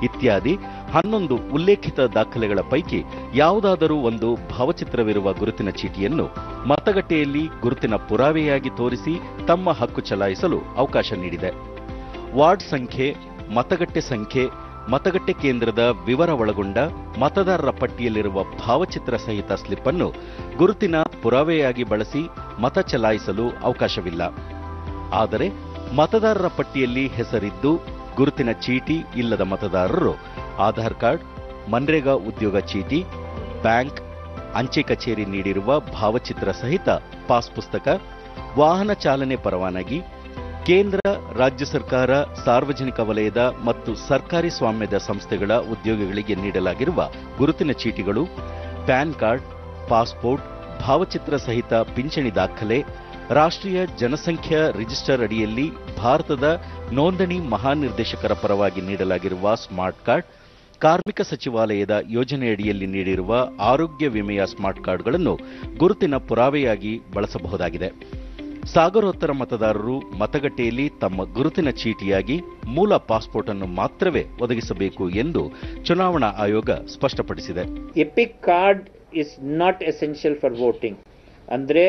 ಇತ್ಯಾದಿ 11 ಉಲ್ಲೇಖಿತ ದಾಖಲೆಗಳ ಪೈಕಿ ಯಾವುದಾದರೂ ಒಂದು ಭಾವಚಿತ್ರವಿರುವ ಗುರುತಿನ ಚೀಟಿಯನ್ನು ಮತಗಟ್ಟೆಯಲ್ಲಿ ಗುರುತಿನ ಪುರಾವೆಯಾಗಿ ತೋರಿಸಿ ತಮ್ಮ ಹಕ್ಕು ಚಲಾಯಿಸಲು ಅವಕಾಶ ನೀಡಿದೆ. ವಾರ್ಡ್ ಸಂಖ್ಯೆ, ಮತಗಟ್ಟೆ ಸಂಖ್ಯೆ, ಮತಗಟ್ಟೆ ಕೇಂದ್ರದ ವಿವರ ಒಳಗೊಂಡ ಮತದಾರರ ಪಟ್ಟಿಯಲ್ಲಿರುವ ಭಾವಚಿತ್ರ ಸಹಿತ ಸ್ಲಿಪ್ ಅನ್ನು ಗುರುತಿನ ಪುರಾವೆಯಾಗಿ ಬಳಸಿ ಮತ ಚಲಾಯಿಸಲು ಅವಕಾಶವಿಲ್ಲ. ಆದರೆ ಮತದಾರರ ಪಟ್ಟಿಯಲ್ಲಿ ಹೆಸರಿದ್ದು ಗುರುತಿನ ಚೀಟಿ ಇಲ್ಲದ ಮತದಾರರು ಆಧಾರ್ ಕಾರ್ಡ್, ಮನ್ರೇಗಾ ಉದ್ಯೋಗ ಚೀಟಿ, ಬ್ಯಾಂಕ್, ಅಂಚೆ ಕಚೇರಿ ನೀಡಿರುವ ಭಾವಚಿತ್ರ ಸಹಿತ ಪಾಸ್ ಪುಸ್ತಕ, ವಾಹನ ಚಾಲನೆ ಪರವಾನಗಿ, ಕೇಂದ್ರ, ರಾಜ್ಯ ಸರ್ಕಾರ, ಸಾರ್ವಜನಿಕ ವಲಯದ ಮತ್ತು ಸರ್ಕಾರಿ ಸ್ವಾಮ್ಯದ ಸಂಸ್ಥೆಗಳ ಉದ್ಯೋಗಿಗಳಿಗೆ ನೀಡಲಾಗಿರುವ ಗುರುತಿನ ಚೀಟಿಗಳು, ಪ್ಯಾನ್ ಕಾರ್ಡ್, ಪಾಸ್ಪೋರ್ಟ್, ಭಾವಚಿತ್ರ ಸಹಿತ ಪಿಂಚಣಿ ದಾಖಲೆ, ರಾಷ್ಟ್ರೀಯ ಜನಸಂಖ್ಯಾ ರಿಜಿಸ್ಟರ್ ಅಡಿಯಲ್ಲಿ ಭಾರತದ ನೋಂದಣಿ ಮಹಾನಿರ್ದೇಶಕರ ಪರವಾಗಿ ನೀಡಲಾಗಿರುವ ಸ್ಮಾರ್ಟ್ ಕಾರ್ಡ್, ಕಾರ್ಮಿಕ ಸಚಿವಾಲಯದ ಯೋಜನೆಯಡಿಯಲ್ಲಿ ನೀಡಿರುವ ಆರೋಗ್ಯ ವಿಮೆಯ ಸ್ಮಾರ್ಟ್ ಕಾರ್ಡ್ಗಳನ್ನು ಗುರುತಿನ ಪುರಾವೆಯಾಗಿ ಬಳಸಬಹುದಾಗಿದೆ. ಸಾಗರೋತ್ತರ ಮತದಾರರು ಮತಗಟ್ಟೆಯಲ್ಲಿ ತಮ್ಮ ಗುರುತಿನ ಚೀಟಿಯಾಗಿ ಮೂಲ ಪಾಸ್ಪೋರ್ಟ್ ಅನ್ನು ಮಾತ್ರವೇ ಒದಗಿಸಬೇಕು ಎಂದು ಚುನಾವಣಾ ಆಯೋಗ ಸ್ಪಷ್ಟಪಡಿಸಿದೆ. EPIC card is not essential for voting. ಅಂದ್ರೆ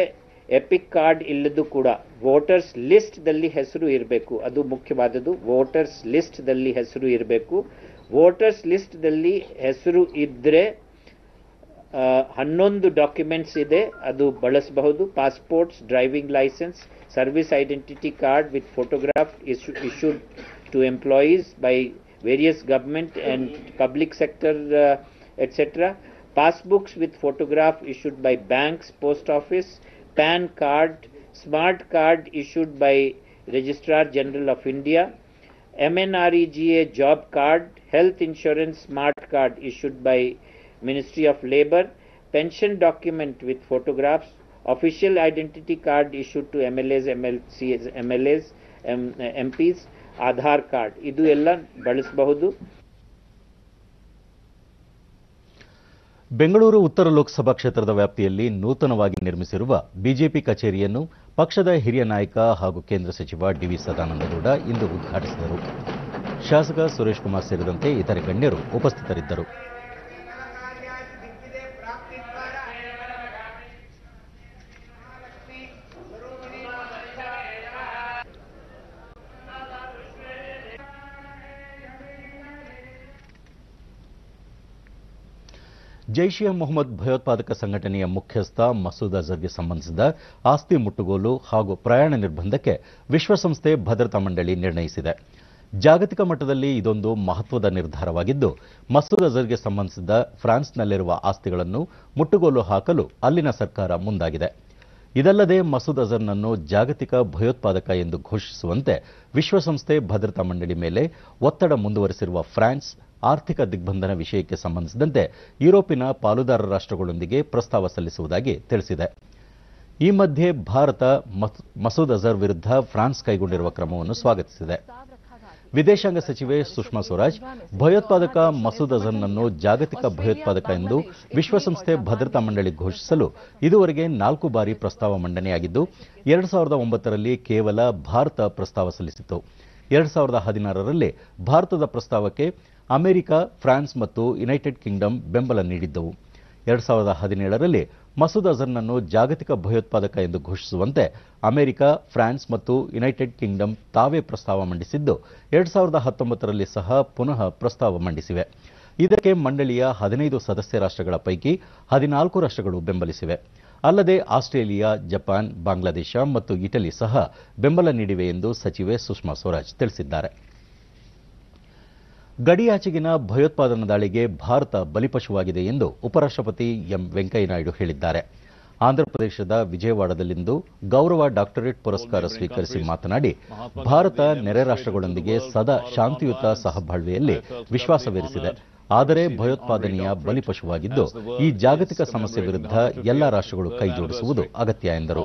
ಎಪಿಕ್ ಕಾರ್ಡ್ ಇಲ್ಲದು ಕೂಡ ವೋಟರ್ಸ್ ಲಿಸ್ಟ್ ದಲ್ಲಿ ಹೆಸರು ಇರಬೇಕು. ಅದು ಮುಖ್ಯವಾದದ್ದು. ವೋಟರ್ಸ್ ಲಿಸ್ಟ್ ದಲ್ಲಿ ಹೆಸರು ಇರಬೇಕು. ವೋಟರ್ಸ್ ಲಿಸ್ಟ್ ದಲ್ಲಿ ಹೆಸರು ಇದ್ರೆ 11 ಡಾಕ್ಯುಮೆಂಟ್ಸ್ ಇದೆ, ಅದು ಬಳಸಬಹುದು. Passports, driving licence, service identity card with photograph issued to employees by various government and public sector etc. Passbooks with photograph issued by banks, post office, PAN card, smart card issued by Registrar General of India, MNREGA job card, health insurance smart card issued by Ministry of Labour, pension document with photographs, official identity card issued to MLAs, MLCs, MLAs, MPs, Aadhaar card. ಇದು ಎಲ್ಲ ಬಳಸಬಹುದು. ಬೆಂಗಳೂರು ಉತ್ತರ ಲೋಕಸಭಾ ಕ್ಷೇತ್ರದ ವ್ಯಾಪ್ತಿಯಲ್ಲಿ ನೂತನವಾಗಿ ನಿರ್ಮಿಸಿರುವ BJP ಕಚೇರಿಯನ್ನು ಪಕ್ಷದ ಹಿರಿಯ ನಾಯಕ ಹಾಗೂ ಕೇಂದ್ರ ಸಚಿವ ಡಿವಿ ಸದಾನಂದಗೌಡ ಇಂದು ಉದ್ಘಾಟಿಸಿದರು. ಶಾಸಕ ಸುರೇಶ್ ಕುಮಾರ್ ಸೇರಿದಂತೆ ಇತರೆ ಗಣ್ಯರು ಉಪಸ್ಥಿತರಿದ್ದರು. ಜೈಷ್ ಎ ಮೊಹಮ್ಮದ್ ಭಯೋತ್ಪಾದಕ ಸಂಘಟನೆಯ ಮುಖ್ಯಸ್ಥ ಮಸೂದ್ ಅಜರ್ಗೆ ಸಂಬಂಧಿಸಿದ ಆಸ್ತಿ ಮುಟ್ಟುಗೋಲು ಹಾಗೂ ಪ್ರಯಾಣ ನಿರ್ಬಂಧಕ್ಕೆ ವಿಶ್ವಸಂಸ್ಥೆ ಭದ್ರತಾ ಮಂಡಳಿ ನಿರ್ಣಯಿಸಿದೆ. ಜಾಗತಿಕ ಮಟ್ಟದಲ್ಲಿ ಇದೊಂದು ಮಹತ್ವದ ನಿರ್ಧಾರವಾಗಿದ್ದು, ಮಸೂದ್ ಅಜರ್ಗೆ ಸಂಬಂಧಿಸಿದ ಫ್ರಾನ್ಸ್ನಲ್ಲಿರುವ ಆಸ್ತಿಗಳನ್ನು ಮುಟ್ಟುಗೋಲು ಹಾಕಲು ಅಲ್ಲಿನ ಸರ್ಕಾರ ಮುಂದಾಗಿದೆ. ಇದಲ್ಲದೆ ಮಸೂದ್ ಅಜರ್ನನ್ನು ಜಾಗತಿಕ ಭಯೋತ್ಪಾದಕ ಎಂದು ಘೋಷಿಸುವಂತೆ ವಿಶ್ವಸಂಸ್ಥೆ ಭದ್ರತಾ ಮಂಡಳಿ ಮೇಲೆ ಒತ್ತಡ ಮುಂದುವರೆಸಿರುವ ಫ್ರಾನ್ಸ್ ಆರ್ಥಿಕ ದಿಗ್ಬಂಧನ ವಿಷಯಕ್ಕೆ ಸಂಬಂಧಿಸಿದಂತೆ ಯುರೋಪಿನ ಪಾಲುದಾರ ರಾಷ್ಟ್ರಗಳೊಂದಿಗೆ ಪ್ರಸ್ತಾವ ಸಲ್ಲಿಸುವುದಾಗಿ ತಿಳಿಸಿದೆ. ಈ ಮಧ್ಯೆ ಭಾರತ ಮಸೂದ್ ಅಜರ್ ವಿರುದ್ಧ ಫ್ರಾನ್ಸ್ ಕೈಗೊಂಡಿರುವ ಕ್ರಮವನ್ನು ಸ್ವಾಗತಿಸಿದೆ. ವಿದೇಶಾಂಗ ಸಚಿವೆ ಸುಷ್ಮಾ ಸ್ವರಾಜ್ ಭಯೋತ್ಪಾದಕ ಮಸೂದ್ ಅಜರ್ನನ್ನು ಜಾಗತಿಕ ಭಯೋತ್ಪಾದಕ ಎಂದು ವಿಶ್ವಸಂಸ್ಥೆ ಭದ್ರತಾ ಮಂಡಳಿ ಘೋಷಿಸಲು ಇದುವರೆಗೆ 4 ಬಾರಿ ಪ್ರಸ್ತಾವ ಮಂಡನೆಯಾಗಿದ್ದು, 2009ರಲ್ಲಿ ಕೇವಲ ಭಾರತ ಪ್ರಸ್ತಾವ ಸಲ್ಲಿಸಿತು. 2016ರಲ್ಲಿ ಭಾರತದ ಪ್ರಸ್ತಾವಕ್ಕೆ ಅಮೆರಿಕ, ಫ್ರಾನ್ಸ್ ಮತ್ತು ಯುನೈಟೆಡ್ ಕಿಂಗ್ಡಮ್ ಬೆಂಬಲ ನೀಡಿದ್ದವು. 2017ರಲ್ಲಿ ಮಸೂದ್ ಅಜರ್ನನ್ನು ಜಾಗತಿಕ ಭಯೋತ್ಪಾದಕ ಎಂದು ಘೋಷಿಸುವಂತೆ ಅಮೆರಿಕ, ಫ್ರಾನ್ಸ್ ಮತ್ತು ಯುನೈಟೆಡ್ ಕಿಂಗ್ಡಮ್ ತಾವೇ ಪ್ರಸ್ತಾವ ಮಂಡಿಸಿದ್ದು, 2019ರಲ್ಲಿ ಸಹ ಪುನಃ ಪ್ರಸ್ತಾವ ಮಂಡಿಸಿವೆ. ಇದಕ್ಕೆ ಮಂಡಳಿಯ 15 ಸದಸ್ಯ ರಾಷ್ಟ್ರಗಳ ಪೈಕಿ 14 ರಾಷ್ಟ್ರಗಳು ಬೆಂಬಲಿಸಿವೆ. ಅಲ್ಲದೆ ಆಸ್ಟ್ರೇಲಿಯಾ, ಜಪಾನ್, ಬಾಂಗ್ಲಾದೇಶ ಮತ್ತು ಇಟಲಿ ಸಹ ಬೆಂಬಲ ನೀಡಿವೆ ಎಂದು ಸಚಿವೆ ಸುಷ್ಮಾ ಸ್ವರಾಜ್ ತಿಳಿಸಿದ್ದಾರೆ. ಗಡಿಯಾಚೆಗಿನ ಭಯೋತ್ಪಾದನಾ ದಾಳಿಗೆ ಭಾರತ ಬಲಿಪಶುವಾಗಿದೆ ಎಂದು ಉಪರಾಷ್ಟ್ರಪತಿ ಎಂ ವೆಂಕಯ್ಯನಾಯ್ಡು ಹೇಳಿದ್ದಾರೆ. ಆಂಧ್ರಪ್ರದೇಶದ ವಿಜಯವಾಡದಲ್ಲಿಂದು ಗೌರವ ಡಾಕ್ಟರೇಟ್ ಪುರಸ್ಕಾರ ಸ್ವೀಕರಿಸಿ ಮಾತನಾಡಿ, ಭಾರತ ನೆರೆ ರಾಷ್ಟ್ರಗಳೊಂದಿಗೆ ಸದಾ ಶಾಂತಿಯುತ ಸಹಬಾಳ್ವೆಯಲ್ಲಿ ವಿಶ್ವಾಸವಿರಿಸಿದೆ. ಆದರೆ ಭಯೋತ್ಪಾದನೆಯ ಬಲಿಪಶುವಾಗಿದ್ದು, ಈ ಜಾಗತಿಕ ಸಮಸ್ಯೆ ವಿರುದ್ಧ ಎಲ್ಲ ರಾಷ್ಟ್ರಗಳು ಕೈಜೋಡಿಸುವುದು ಅಗತ್ಯ ಎಂದರು.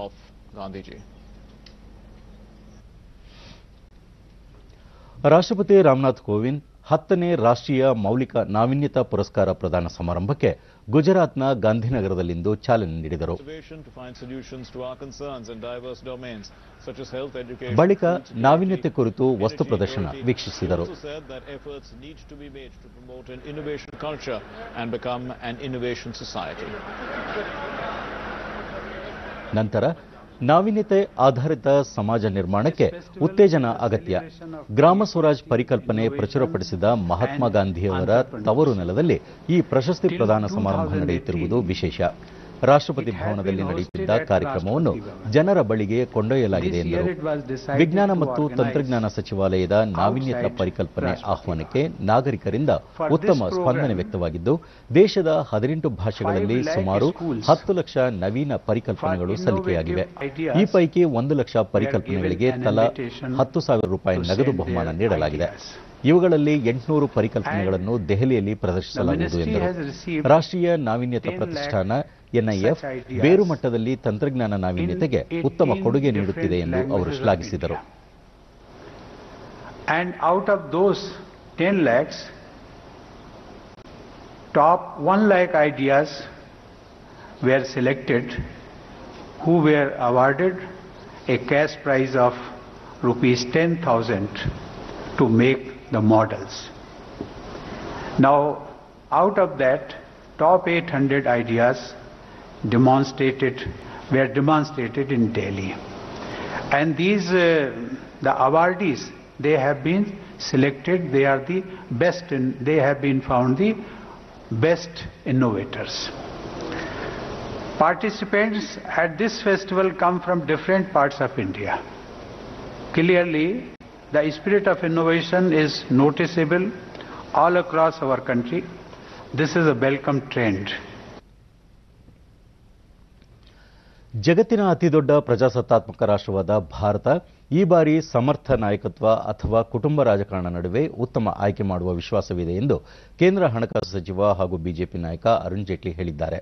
ರಾಷ್ಟ್ರಪತಿ ರಾಮನಾಥ್ ಕೋವಿಂದ್ 10ನೇ ರಾಷ್ಟ್ರೀಯ ಮೌಲಿಕ ನಾವೀನ್ಯತಾ ಪುರಸ್ಕಾರ ಪ್ರದಾನ ಸಮಾರಂಭಕ್ಕೆ ಗುಜರಾತ್ನ ಗಾಂಧಿನಗರದಲ್ಲಿಂದು ಚಾಲನೆ ನೀಡಿದರು. ಬಳಿಕ ನಾವೀನ್ಯತೆ ಕುರಿತು ವಸ್ತು ಪ್ರದರ್ಶನ ವೀಕ್ಷಿಸಿದರು. ನಂತರ ನಾವೀನ್ಯತೆ ಆಧಾರಿತ ಸಮಾಜ ನಿರ್ಮಾಣಕ್ಕೆ ಉತ್ತೇಜನ ಅಗತ್ಯ. ಗ್ರಾಮ ಸ್ವರಾಜ್ ಪರಿಕಲ್ಪನೆ ಪ್ರಚುರಪಡಿಸಿದ ಮಹಾತ್ಮ ಗಾಂಧಿಯವರ ತವರು ನೆಲದಲ್ಲಿ ಈ ಪ್ರಶಸ್ತಿ ಪ್ರದಾನ ಸಮಾರಂಭ ನಡೆಯುತ್ತಿರುವುದು ವಿಶೇಷ. ರಾಷ್ಟ್ರಪತಿ ಭವನದಲ್ಲಿ ನಡೆಯುತ್ತಿದ್ದ ಕಾರ್ಯಕ್ರಮವನ್ನು ಜನರ ಬಳಿಗೆ ಕೊಂಡೊಯ್ಯಲಾಗಿದೆ ಎಂದರು. ವಿಜ್ಞಾನ ಮತ್ತು ತಂತ್ರಜ್ಞಾನ ಸಚಿವಾಲಯದ ನಾವೀನ್ಯತಾ ಪರಿಕಲ್ಪನೆ ಆಹ್ವಾನಕ್ಕೆ ನಾಗರಿಕರಿಂದ ಉತ್ತಮ ಸ್ಪಂದನೆ ವ್ಯಕ್ತವಾಗಿದ್ದು, ದೇಶದ 18 ಭಾಷೆಗಳಲ್ಲಿ ಸುಮಾರು 10 ಲಕ್ಷ ನವೀನ ಪರಿಕಲ್ಪನೆಗಳು ಸಲ್ಲಿಕೆಯಾಗಿವೆ. ಈ ಪೈಕಿ 1 ಲಕ್ಷ ಪರಿಕಲ್ಪನೆಗಳಿಗೆ ತಲಾ 10,000 ರೂಪಾಯಿ ನಗದು ಬಹುಮಾನ ನೀಡಲಾಗಿದೆ. ಇವುಗಳಲ್ಲಿ 800 ಪರಿಕಲ್ಪನೆಗಳನ್ನು ದೆಹಲಿಯಲ್ಲಿ ಪ್ರದರ್ಶಿಸಲಾಗುವುದು ಎಂದರು. ರಾಷ್ಟ್ರೀಯ ನಾವೀನ್ಯತಾ ಪ್ರತಿಷ್ಠಾನ ಎನ್ಐಎಫ್ ಬೇರು ಮಟ್ಟದಲ್ಲಿ ತಂತ್ರಜ್ಞಾನ ನಾವೀನ್ಯತೆಗೆ ಉತ್ತಮ ಕೊಡುಗೆ ನೀಡುತ್ತಿದೆ ಎಂದು ಅವರು ಶ್ಲಾಘಿಸಿದರು. And out of those 10 lakhs, top 1 lakh ideas were selected who were awarded a cash prize of rupees 10,000 to make the models. Now, out of that, top 800 ideas were demonstrated in Delhi. And these, the awardees, they have been selected, they are the best, they have been found the best innovators. Participants at this festival come from different parts of India. Clearly, the spirit of innovation is noticeable all across our country. This is a welcome trend. ಜಗತ್ತಿನ ಅತಿದೊಡ್ಡ ಪ್ರಜಾಸತ್ತಾತ್ಮಕ ರಾಷ್ಟ್ರವಾದ ಭಾರತ ಈ ಬಾರಿ ಸಮರ್ಥ ನಾಯಕತ್ವ ಅಥವಾ ಕುಟುಂಬ ರಾಜಕಾರಣ ನಡುವೆ ಉತ್ತಮ ಆಯ್ಕೆ ಮಾಡುವ ವಿಶ್ವಾಸವಿದೆ ಎಂದು ಕೇಂದ್ರ ಹಣಕಾಸು ಸಚಿವ ಹಾಗೂ ಬಿಜೆಪಿ ನಾಯಕ ಅರುಣ್ ಜೇಟ್ಲಿ ಹೇಳಿದ್ದಾರೆ.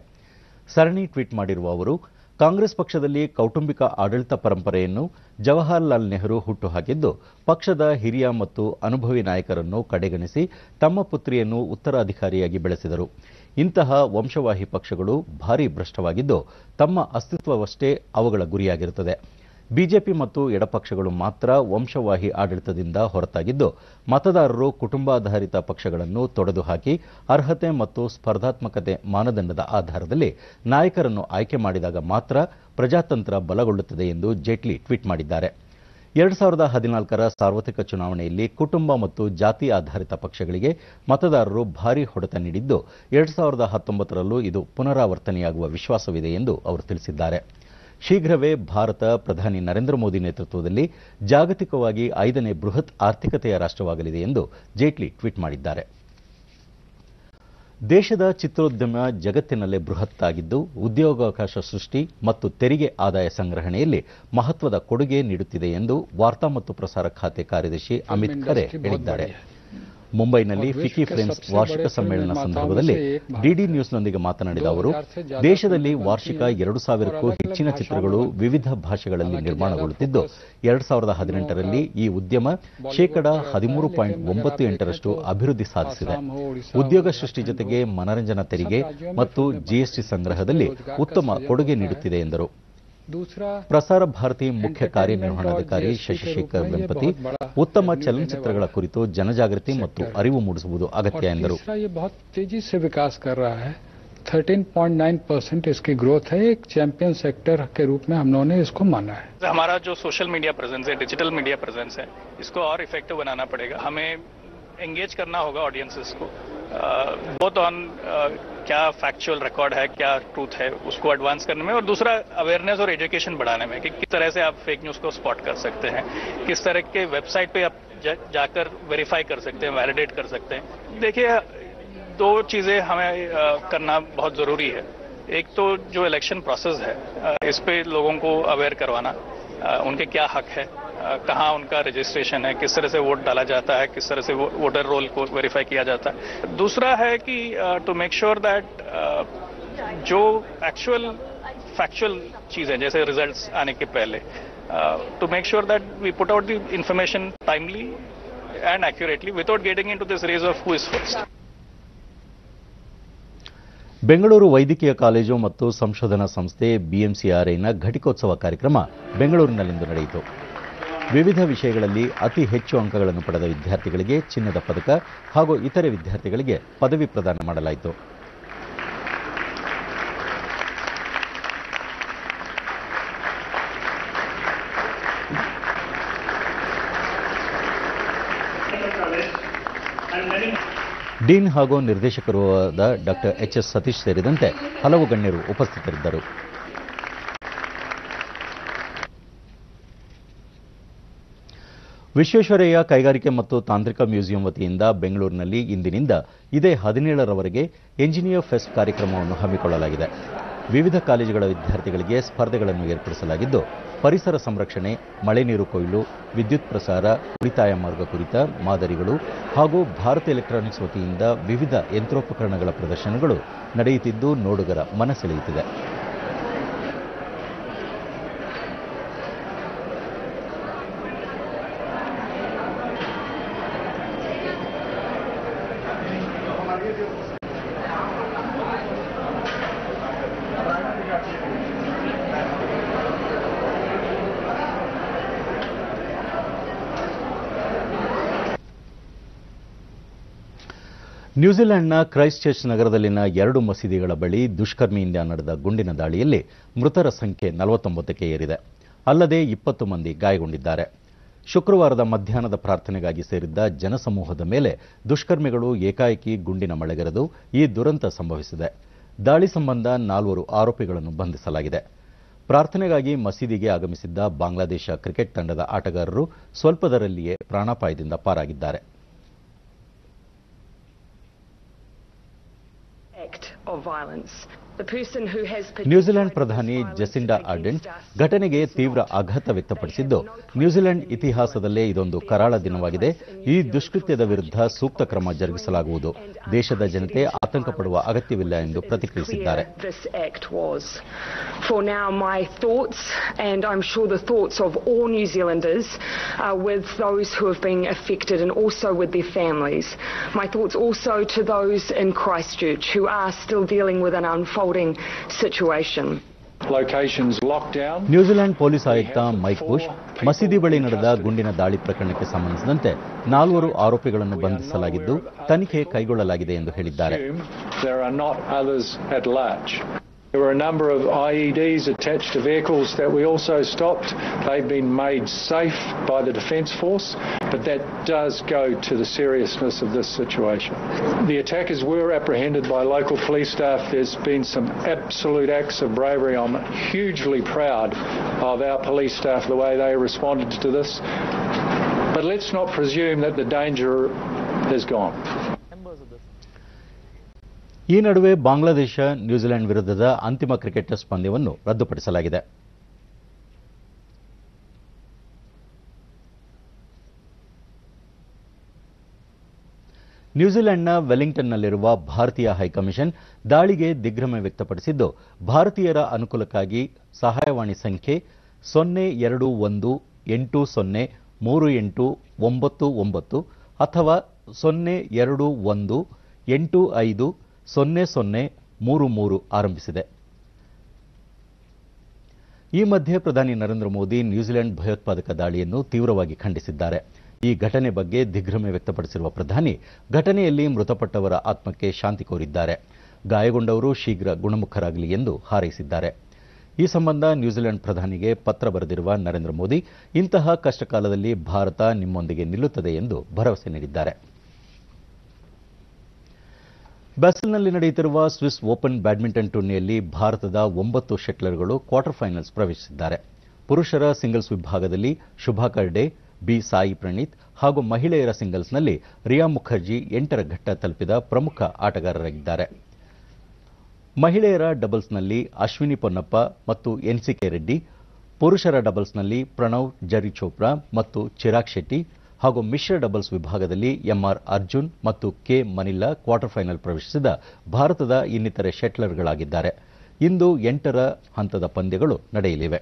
ಸರಣಿ ಟ್ವೀಟ್ ಮಾಡಿರುವ ಅವರು, ಕಾಂಗ್ರೆಸ್ ಪಕ್ಷದಲ್ಲಿ ಕೌಟುಂಬಿಕ ಆಡಳಿತ ಪರಂಪರೆಯನ್ನು ಜವಾಹರಲಾಲ್ ನೆಹರು ಹುಟ್ಟುಹಾಕಿದ್ದು, ಪಕ್ಷದ ಹಿರಿಯ ಮತ್ತು ಅನುಭವಿ ನಾಯಕರನ್ನು ಕಡೆಗಣಿಸಿ ತಮ್ಮ ಪುತ್ರಿಯನ್ನು ಉತ್ತರಾಧಿಕಾರಿಯಾಗಿ ಬೆಳೆಸಿದರು. ಇಂತಹ ವಂಶವಾಹಿ ಪಕ್ಷಗಳು ಭಾರೀ ಭ್ರಷ್ಟವಾಗಿದ್ದು, ತಮ್ಮ ಅಸ್ತಿತ್ವವಷ್ಟೇ ಅವುಗಳ ಗುರಿಯಾಗಿರುತ್ತದೆ. ಬಿಜೆಪಿ ಮತ್ತು ಎಡಪಕ್ಷಗಳು ಮಾತ್ರ ವಂಶವಾಹಿ ಆಡಳಿತದಿಂದ ಹೊರತಾಗಿದ್ದು, ಮತದಾರರು ಕುಟುಂಬಾಧಾರಿತ ಪಕ್ಷಗಳನ್ನು ತೊಡೆದುಹಾಕಿ ಅರ್ಹತೆ ಮತ್ತು ಸ್ಪರ್ಧಾತ್ಮಕತೆ ಮಾನದಂಡದ ಆಧಾರದಲ್ಲಿ ನಾಯಕರನ್ನು ಆಯ್ಕೆ ಮಾಡಿದಾಗ ಮಾತ್ರ ಪ್ರಜಾತಂತ್ರ ಬಲಗೊಳ್ಳುತ್ತದೆ ಎಂದು ಜೇಟ್ಲಿ ಟ್ವೀಟ್ ಮಾಡಿದ್ದಾರೆ. 2014ರ ಸಾರ್ವತ್ರಿಕ ಚುನಾವಣೆಯಲ್ಲಿ ಕುಟುಂಬ ಮತ್ತು ಜಾತಿ ಆಧಾರಿತ ಪಕ್ಷಗಳಿಗೆ ಮತದಾರರು ಭಾರೀ ಹೊಡೆತ ನೀಡಿದ್ದು, 2019ರಲ್ಲೂ ಇದು ಪುನರಾವರ್ತನೆಯಾಗುವ ವಿಶ್ವಾಸವಿದೆ ಎಂದು ಅವರು ತಿಳಿಸಿದ್ದಾರೆ. ಶೀಘ್ರವೇ ಭಾರತ ಪ್ರಧಾನಿ ನರೇಂದ್ರ ಮೋದಿ ನೇತೃತ್ವದಲ್ಲಿ ಜಾಗತಿಕವಾಗಿ 5ನೇ ಬೃಹತ್ ಆರ್ಥಿಕತೆಯ ರಾಷ್ಟ್ರವಾಗಲಿದೆ ಎಂದು ಜೇಟ್ಲಿ ಟ್ವೀಟ್ ಮಾಡಿದ್ದಾರೆ. ದೇಶದ ಚಿತ್ರೋದ್ಯಮ ಜಗತ್ತಿನಲ್ಲೇ ಬೃಹತ್ತಾಗಿದ್ದು, ಉದ್ಯೋಗಾವಕಾಶ ಸೃಷ್ಟಿ ಮತ್ತು ತೆರಿಗೆ ಆದಾಯ ಸಂಗ್ರಹಣೆಯಲ್ಲಿ ಮಹತ್ವದ ಕೊಡುಗೆ ನೀಡುತ್ತಿದೆ ಎಂದು ವಾರ್ತಾ ಮತ್ತು ಪ್ರಸಾರ ಖಾತೆ ಕಾರ್ಯದರ್ಶಿ ಅಮಿತ್ ಖರೆ ಹೇಳಿದ್ದಾರೆ. ಮುಂಬೈನಲ್ಲಿ ಫಿಕಿ ಫ್ರೇಮ್ಸ್ ವಾರ್ಷಿಕ ಸಮ್ಮೇಳನ ಸಂದರ್ಭದಲ್ಲಿ ಡಿಡಿ ನ್ಯೂಸ್ನೊಂದಿಗೆ ಮಾತನಾಡಿದ ಅವರು, ದೇಶದಲ್ಲಿ ವಾರ್ಷಿಕ 2,000ಕ್ಕೂ ಹೆಚ್ಚಿನ ಚಿತ್ರಗಳು ವಿವಿಧ ಭಾಷೆಗಳಲ್ಲಿ ನಿರ್ಮಾಣಗೊಳ್ಳುತ್ತಿದ್ದು, 2018ರಲ್ಲಿ ಈ ಉದ್ಯಮ ಶೇಕಡಾ 13.98ರಷ್ಟು ಅಭಿವೃದ್ಧಿ ಸಾಧಿಸಿದೆ. ಉದ್ಯೋಗ ಸೃಷ್ಟಿ ಜೊತೆಗೆ ಮನರಂಜನಾ ತೆರಿಗೆ ಮತ್ತು ಜಿಎಸ್ಟಿ ಸಂಗ್ರಹದಲ್ಲಿ ಉತ್ತಮ ಕೊಡುಗೆ ನೀಡುತ್ತಿದೆ ಎಂದರು. ಪ್ರಸಾರ ಭಾರತಿ ಮುಖ್ಯ ಕಾರ್ಯನಿರ್ವಹಣಾಧಿಕಾರಿ ಶಶಿಶೇಖರ್ ವೆಂಪತಿ ಉತ್ತಮ ಚಲನಚಿತ್ರಗಳ ಕುರಿತು ಜನಜಾಗೃತಿ ಮತ್ತು ಅರಿವು ಮೂಡಿಸುವುದು ಅಗತ್ಯ ಎಂದರು. 13.9% इसकी ग्रोथ है. एक चैंपियन सेक्टर के रूप में हम लोगों ने इसको माना है. हमारा जो सोशल मीडिया प्रेजेंस है, डिजिटल मीडिया प्रेजेंस है, इसको और इफेक्टिव बनाना पड़ेगा. हमें एंगेज करना होगा ऑडियंसेस को, बोथ ऑन क्या फैक्चुअल रिकॉर्ड है, क्या ट्रूथ है, उसको एडवांस करने में, और दूसरा अवेयरनेस और एजुकेशन बढ़ाने में कि किस तरह से आप फेक न्यूज को स्पॉट कर सकते हैं, किस तरह के वेबसाइट पे आप जाकर वेरीफाई कर सकते हैं, वैलिडेट कर सकते हैं. देखिए, दो चीजें हमें करना बहुत जरूरी है. एक तो जो इलेक्शन प्रोसेस है, इस पे लोगों को अवेयर करवाना, उनके क्या हक है, कहाँ उनका रजिस्ट्रेशन है, किस तरह से वोट डाला जाता है, किस तरह से वोटर रोल को वेरीफाई किया जाता है. दूसरा है कि टू मेक श्योर दैट जो एक्चुअल फैक्चुअल चीजें जैसे रिजल्ट्स आने के पहले, to make sure that we put out the information timely and accurately without getting into this race of who is first. Bengaluru ವೈದ್ಯಕೀಯ ಕಾಲೇಜು ಮತ್ತು ಸಂಶೋಧನಾ ಸಂಸ್ಥೆ ಬಿಎಂಸಿಆರ್ಐನ ಘಟಿಕೋತ್ಸವ ಕಾರ್ಯಕ್ರಮ ಬೆಂಗಳೂರಿನಲ್ಲಿಂದು ನಡೆಯಿತು. ವಿವಿಧ ವಿಷಯಗಳಲ್ಲಿ ಅತಿ ಹೆಚ್ಚು ಅಂಕಗಳನ್ನು ಪಡೆದ ವಿದ್ಯಾರ್ಥಿಗಳಿಗೆ ಚಿನ್ನದ ಪದಕ ಹಾಗೂ ಇತರೆ ವಿದ್ಯಾರ್ಥಿಗಳಿಗೆ ಪದವಿ ಪ್ರದಾನ ಮಾಡಲಾಯಿತು. ಡೀನ್ ಹಾಗೂ ನಿರ್ದೇಶಕರೂ ಆದ ಡಾಕ್ಟರ್ ಎಚ್ಎಸ್ ಸತೀಶ್ ಸೇರಿದಂತೆ ಹಲವು ಗಣ್ಯರು ಉಪಸ್ಥಿತರಿದ್ದರು. ವಿಶ್ವೇಶ್ವರಯ್ಯ ಕೈಗಾರಿಕೆ ಮತ್ತು ತಾಂತ್ರಿಕ ಮ್ಯೂಸಿಯಂ ವತಿಯಿಂದ ಬೆಂಗಳೂರಿನಲ್ಲಿ ಇಂದಿನಿಂದ ಇದೇ 17ರವರೆಗೆ ಎಂಜಿನಿಯರ್ ಫೆಸ್ಟ್ ಕಾರ್ಯಕ್ರಮವನ್ನು ಹಮ್ಮಿಕೊಳ್ಳಲಾಗಿದೆ. ವಿವಿಧ ಕಾಲೇಜುಗಳ ವಿದ್ಯಾರ್ಥಿಗಳಿಗೆ ಸ್ಪರ್ಧೆಗಳನ್ನು ಏರ್ಪಡಿಸಲಾಗಿದ್ದು, ಪರಿಸರ ಸಂರಕ್ಷಣೆ, ಮಳೆ ನೀರು ಕೊಯ್ಲು, ವಿದ್ಯುತ್ ಪ್ರಸಾರ, ಉಳಿತಾಯ ಮಾರ್ಗ ಕುರಿತ ಮಾದರಿಗಳು ಹಾಗೂ ಭಾರತ್ ಎಲೆಕ್ಟ್ರಾನಿಕ್ಸ್ ವತಿಯಿಂದ ವಿವಿಧ ಯಂತ್ರೋಪಕರಣಗಳ ಪ್ರದರ್ಶನಗಳು ನಡೆಯುತ್ತಿದ್ದು ನೋಡುಗರ ಮನಸೆಳೆಯುತ್ತಿದೆ. ನ್ಯೂಜಿಲೆಂಡ್ನ ಕ್ರೈಸ್ಟ್ ಚರ್ಚ್ ನಗರದಲ್ಲಿನ 2 ಮಸೀದಿಗಳ ಬಳಿ ದುಷ್ಕರ್ಮಿಯಿಂದ ನಡೆದ ಗುಂಡಿನ ದಾಳಿಯಲ್ಲಿ ಮೃತರ ಸಂಖ್ಯೆ 49ಕ್ಕೆ ಏರಿದೆ. ಅಲ್ಲದೆ 20 ಮಂದಿ ಗಾಯಗೊಂಡಿದ್ದಾರೆ. ಶುಕ್ರವಾರದ ಮಧ್ಯಾಹ್ನದ ಪ್ರಾರ್ಥನೆಗಾಗಿ ಸೇರಿದ್ದ ಜನಸಮೂಹದ ಮೇಲೆ ದುಷ್ಕರ್ಮಿಗಳು ಏಕಾಏಕಿ ಗುಂಡಿನ ಮಳೆಗರೆದು ಈ ದುರಂತ ಸಂಭವಿಸಿದೆ. ದಾಳಿ ಸಂಬಂಧ 4 ಆರೋಪಿಗಳನ್ನು ಬಂಧಿಸಲಾಗಿದೆ. ಪ್ರಾರ್ಥನೆಗಾಗಿ ಮಸೀದಿಗೆ ಆಗಮಿಸಿದ್ದ ಬಾಂಗ್ಲಾದೇಶ ಕ್ರಿಕೆಟ್ ತಂಡದ ಆಟಗಾರರು ಸ್ವಲ್ಪದರಲ್ಲಿಯೇ ಪ್ರಾಣಾಪಾಯದಿಂದ ಪಾರಾಗಿದ್ದಾರೆ. ನ್ಯೂಜಿಲೆಂಡ್ ಪ್ರಧಾನಿ ಜೆಸಿಂಡಾ ಆರ್ಡೆನ್ ಘಟನೆಗೆ ತೀವ್ರ ಆಘಾತ ವ್ಯಕ್ತಪಡಿಸಿದ್ದು, ನ್ಯೂಜಿಲೆಂಡ್ ಇತಿಹಾಸದಲ್ಲೇ ಇದೊಂದು ಕರಾಳ ದಿನವಾಗಿದೆ. ಈ ದುಷ್ಕೃತ್ಯದ ವಿರುದ್ಧ ಸೂಕ್ತ ಕ್ರಮ ಜರುಗಿಸಲಾಗುವುದು. ದೇಶದ ಜನತೆ ಆತಂಕ ಪಡುವ ಅಗತ್ಯವಿಲ್ಲ ಎಂದು ಪ್ರತಿಕ್ರಿಯಿಸಿದ್ದಾರೆ. For now, my thoughts, and I'm sure the thoughts of all New Zealanders, are with those who have been affected and also with their families. My thoughts also to those in Christchurch who are still dealing with an unfolding situation. New Zealand police ಆಯುಕ್ತ mic bush ಮಸೀದಿ ಬಳಿ ನಡೆದ ಗುಂಡಿನ ದಾಳಿ ಪ್ರಕರಣಕ್ಕೆ ಸಂಬಂಧಿಸಿದಂತೆ 4 ಆರೋಪಿಗಳನ್ನು ಬಂಧಿಸಲಾಗಿದ್ದು ತನಿಖೆ ಕೈಗೊಳ್ಳಲಾಗಿದೆ ಎಂದು ಹೇಳಿದ್ದಾರೆ. There were a number of IEDs attached to vehicles that we also stopped. They've been made safe by the Defence Force, but that does go to the seriousness of this situation. The attackers were apprehended by local police staff. There's been some absolute acts of bravery. I'm hugely proud of our police staff, the way they responded to this. But let's not presume that the danger is gone. ಈ ನಡುವೆ Bangladesh New Zealand ವಿರುದ್ಧದ ಅಂತಿಮ cricket test ಪಂದ್ಯವನ್ನು ರದ್ದುಪಡಿಸಲಾಗಿದೆ. ನ್ಯೂಜಿಲೆಂಡ್ನ ವೆಲ್ಲಿಂಗ್ಟನ್ನಲ್ಲಿರುವ ಭಾರತೀಯ high commission ದಾಳಿಗೆ ದಿಗ್ಭ್ರಮೆ ವ್ಯಕ್ತಪಡಿಸಿದ್ದು, ಭಾರತೀಯರ ಅನುಕೂಲಕ್ಕಾಗಿ ಸಹಾಯವಾಣಿ ಸಂಖ್ಯೆ 0218038999 ಅಥವಾ 0218500033 ಆರಂಭಿಸಿದೆ. ಈ ಮಧ್ಯೆ ಪ್ರಧಾನಿ ನರೇಂದ್ರ ಮೋದಿ ನ್ಯೂಜಿಲೆಂಡ್ ಭಯೋತ್ಪಾದಕ ದಾಳಿಯನ್ನು ತೀವ್ರವಾಗಿ ಖಂಡಿಸಿದ್ದಾರೆ. ಈ ಘಟನೆ ಬಗ್ಗೆ ದಿಗ್ಭ್ರಮೆ ವ್ಯಕ್ತಪಡಿಸಿರುವ ಪ್ರಧಾನಿ ಘಟನೆಯಲ್ಲಿ ಮೃತಪಟ್ಟವರ ಆತ್ಮಕ್ಕೆ ಶಾಂತಿ ಕೋರಿದ್ದಾರೆ. ಗಾಯಗೊಂಡವರು ಶೀಘ್ರ ಗುಣಮುಖರಾಗಲಿ ಎಂದು ಹಾರೈಸಿದ್ದಾರೆ. ಈ ಸಂಬಂಧ ನ್ಯೂಜಿಲೆಂಡ್ ಪ್ರಧಾನಿಗೆ ಪತ್ರ ಬರೆದಿರುವ ನರೇಂದ್ರ ಮೋದಿ ಇಂತಹ ಕಷ್ಟಕಾಲದಲ್ಲಿ ಭಾರತ ನಿಮ್ಮೊಂದಿಗೆ ನಿಲ್ಲುತ್ತದೆ ಎಂದು ಭರವಸೆ ನೀಡಿದ್ದಾರೆ. ಬ್ಯಾಸಲ್ನಲ್ಲಿ ನಡೆಯುತ್ತಿರುವ ಸ್ವಿಸ್ ಓಪನ್ ಬ್ಯಾಡ್ಮಿಂಟನ್ ಟೂರ್ನಿಯಲ್ಲಿ ಭಾರತದ 9 ಶಟ್ಲರ್ಗಳು ಕ್ವಾರ್ಟರ್ ಫೈನಲ್ಸ್ ಪ್ರವೇಶಿಸಿದ್ದಾರೆ. ಪುರುಷರ ಸಿಂಗಲ್ಸ್ ವಿಭಾಗದಲ್ಲಿ ಶುಭಾಕರ್ ಡೇ, ಬಿ ಸಾಯಿ ಪ್ರಣೀತ್ ಹಾಗೂ ಮಹಿಳೆಯರ ಸಿಂಗಲ್ಸ್ನಲ್ಲಿ ರಿಯಾ ಮುಖರ್ಜಿ 8ರ ಘಟ್ಟ ತಲುಪಿದ ಪ್ರಮುಖ ಆಟಗಾರರಾಗಿದ್ದಾರೆ. ಮಹಿಳೆಯರ ಡಬಲ್ಸ್ನಲ್ಲಿ ಅಶ್ವಿನಿ ಪೊನ್ನಪ್ಪ ಮತ್ತು ಎನ್ಸಿಕೆ ರೆಡ್ಡಿ, ಪುರುಷರ ಡಬಲ್ಸ್ನಲ್ಲಿ ಪ್ರಣವ್ ಜರಿ ಚೋಪ್ರಾ ಮತ್ತು ಚಿರಾಗ್ ಶೆಟ್ಟಿ ಹಾಗೂ ಮಿಶ್ರ ಡಬಲ್ಸ್ ವಿಭಾಗದಲ್ಲಿ ಎಂಆರ್ ಅರ್ಜುನ್ ಮತ್ತು ಕೆ ಮನಿಲ್ಲಾ ಕ್ವಾರ್ಟರ್ ಫೈನಲ್ ಪ್ರವೇಶಿಸಿದ ಭಾರತದ ಇನ್ನಿತರೆ ಶಟ್ಲರ್ಗಳಾಗಿದ್ದಾರೆ. ಇಂದು 8ರ ಹಂತದ ಪಂದ್ಯಗಳು ನಡೆಯಲಿವೆ.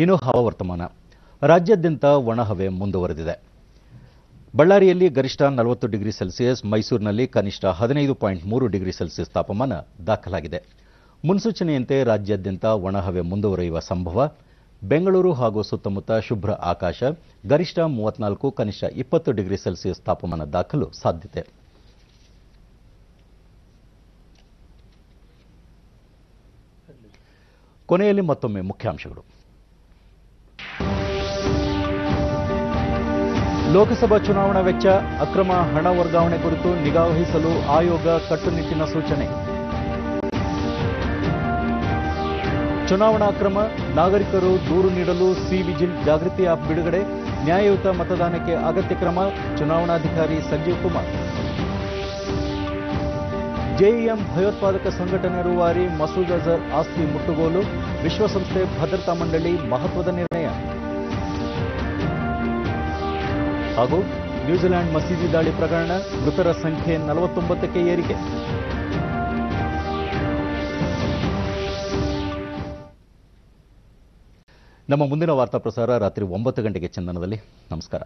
ಇನ್ನು ಹವಾವರ್ತಮಾನ. ರಾಜ್ಯಾದ್ಯಂತ ಒಣಹವೆ ಮುಂದುವರೆದಿದೆ. ಬಳ್ಳಾರಿಯಲ್ಲಿ ಗರಿಷ್ಠ 40 ಡಿಗ್ರಿ ಸೆಲ್ಸಿಯಸ್, ಮೈಸೂರಿನಲ್ಲಿ ಕನಿಷ್ಠ 15.3 ಡಿಗ್ರಿ ಸೆಲ್ಸಿಯಸ್ ತಾಪಮಾನ ದಾಖಲಾಗಿದೆ. ಮುನ್ಸೂಚನೆಯಂತೆ ರಾಜ್ಯಾದ್ಯಂತ ಒಣಹವೆ ಮುಂದುವರಿಯುವ ಸಂಭವ. ಬೆಂಗಳೂರು ಹಾಗೂ ಸುತ್ತಮುತ್ತ ಶುಭ್ರ ಆಕಾಶ, ಗರಿಷ್ಠ 34, ಕನಿಷ್ಠ 20 ಡಿಗ್ರಿ ಸೆಲ್ಸಿಯಸ್ ತಾಪಮಾನ ದಾಖಲು ಸಾಧ್ಯತೆ. ಕೊನೆಯಲ್ಲಿ ಮತ್ತೊಮ್ಮೆ ಮುಖ್ಯಾಂಶಗಳು. ಲೋಕಸಭಾ ಚುನಾವಣಾ ವೆಚ್ಚ, ಅಕ್ರಮ ಹಣ ವರ್ಗಾವಣೆ ಕುರಿತು ನಿಗಾ ವಹಿಸಲು ಆಯೋಗ ಕಟ್ಟುನಿಟ್ಟಿನ ಸೂಚನೆ. ಚುನಾವಣಾ ಅಕ್ರಮ, ನಾಗರಿಕರು ದೂರು ನೀಡಲು ಸಿ ವಿಜಿಲ್ ಜಾಗೃತಿ ಆಪ್ ಬಿಡುಗಡೆ, ನ್ಯಾಯಯುತ ಮತದಾನಕ್ಕೆ ಅಗತ್ಯ ಕ್ರಮ, ಚುನಾವಣಾಧಿಕಾರಿ ಸಂಜೀವ್ ಕುಮಾರ್. ಜೆಇಎಂ ಭಯೋತ್ಪಾದಕ ಸಂಘಟನೆ ರೂವಾರಿ ಮಸೂದ್ ಅಜರ್ ಆಸ್ತಿ ಮುಟ್ಟುಗೋಲು, ವಿಶ್ವಸಂಸ್ಥೆ ಭದ್ರತಾ ಮಂಡಳಿ ಮಹತ್ವದ ನಿರ್ಣಯ. ಹಾಗೂ ನ್ಯೂಜಿಲೆಂಡ್ ಮಸೀದಿ ದಾಳಿ ಪ್ರಕರಣ, ಮೃತರ ಸಂಖ್ಯೆ 49ಕ್ಕೆ ಏರಿಕೆ. ನಮ್ಮ ಮುಂದಿನ ವಾರ್ತಾ ಪ್ರಸಾರ ರಾತ್ರಿ 9 ಗಂಟೆಗೆ ಚಂದನದಲ್ಲಿ. ನಮಸ್ಕಾರ.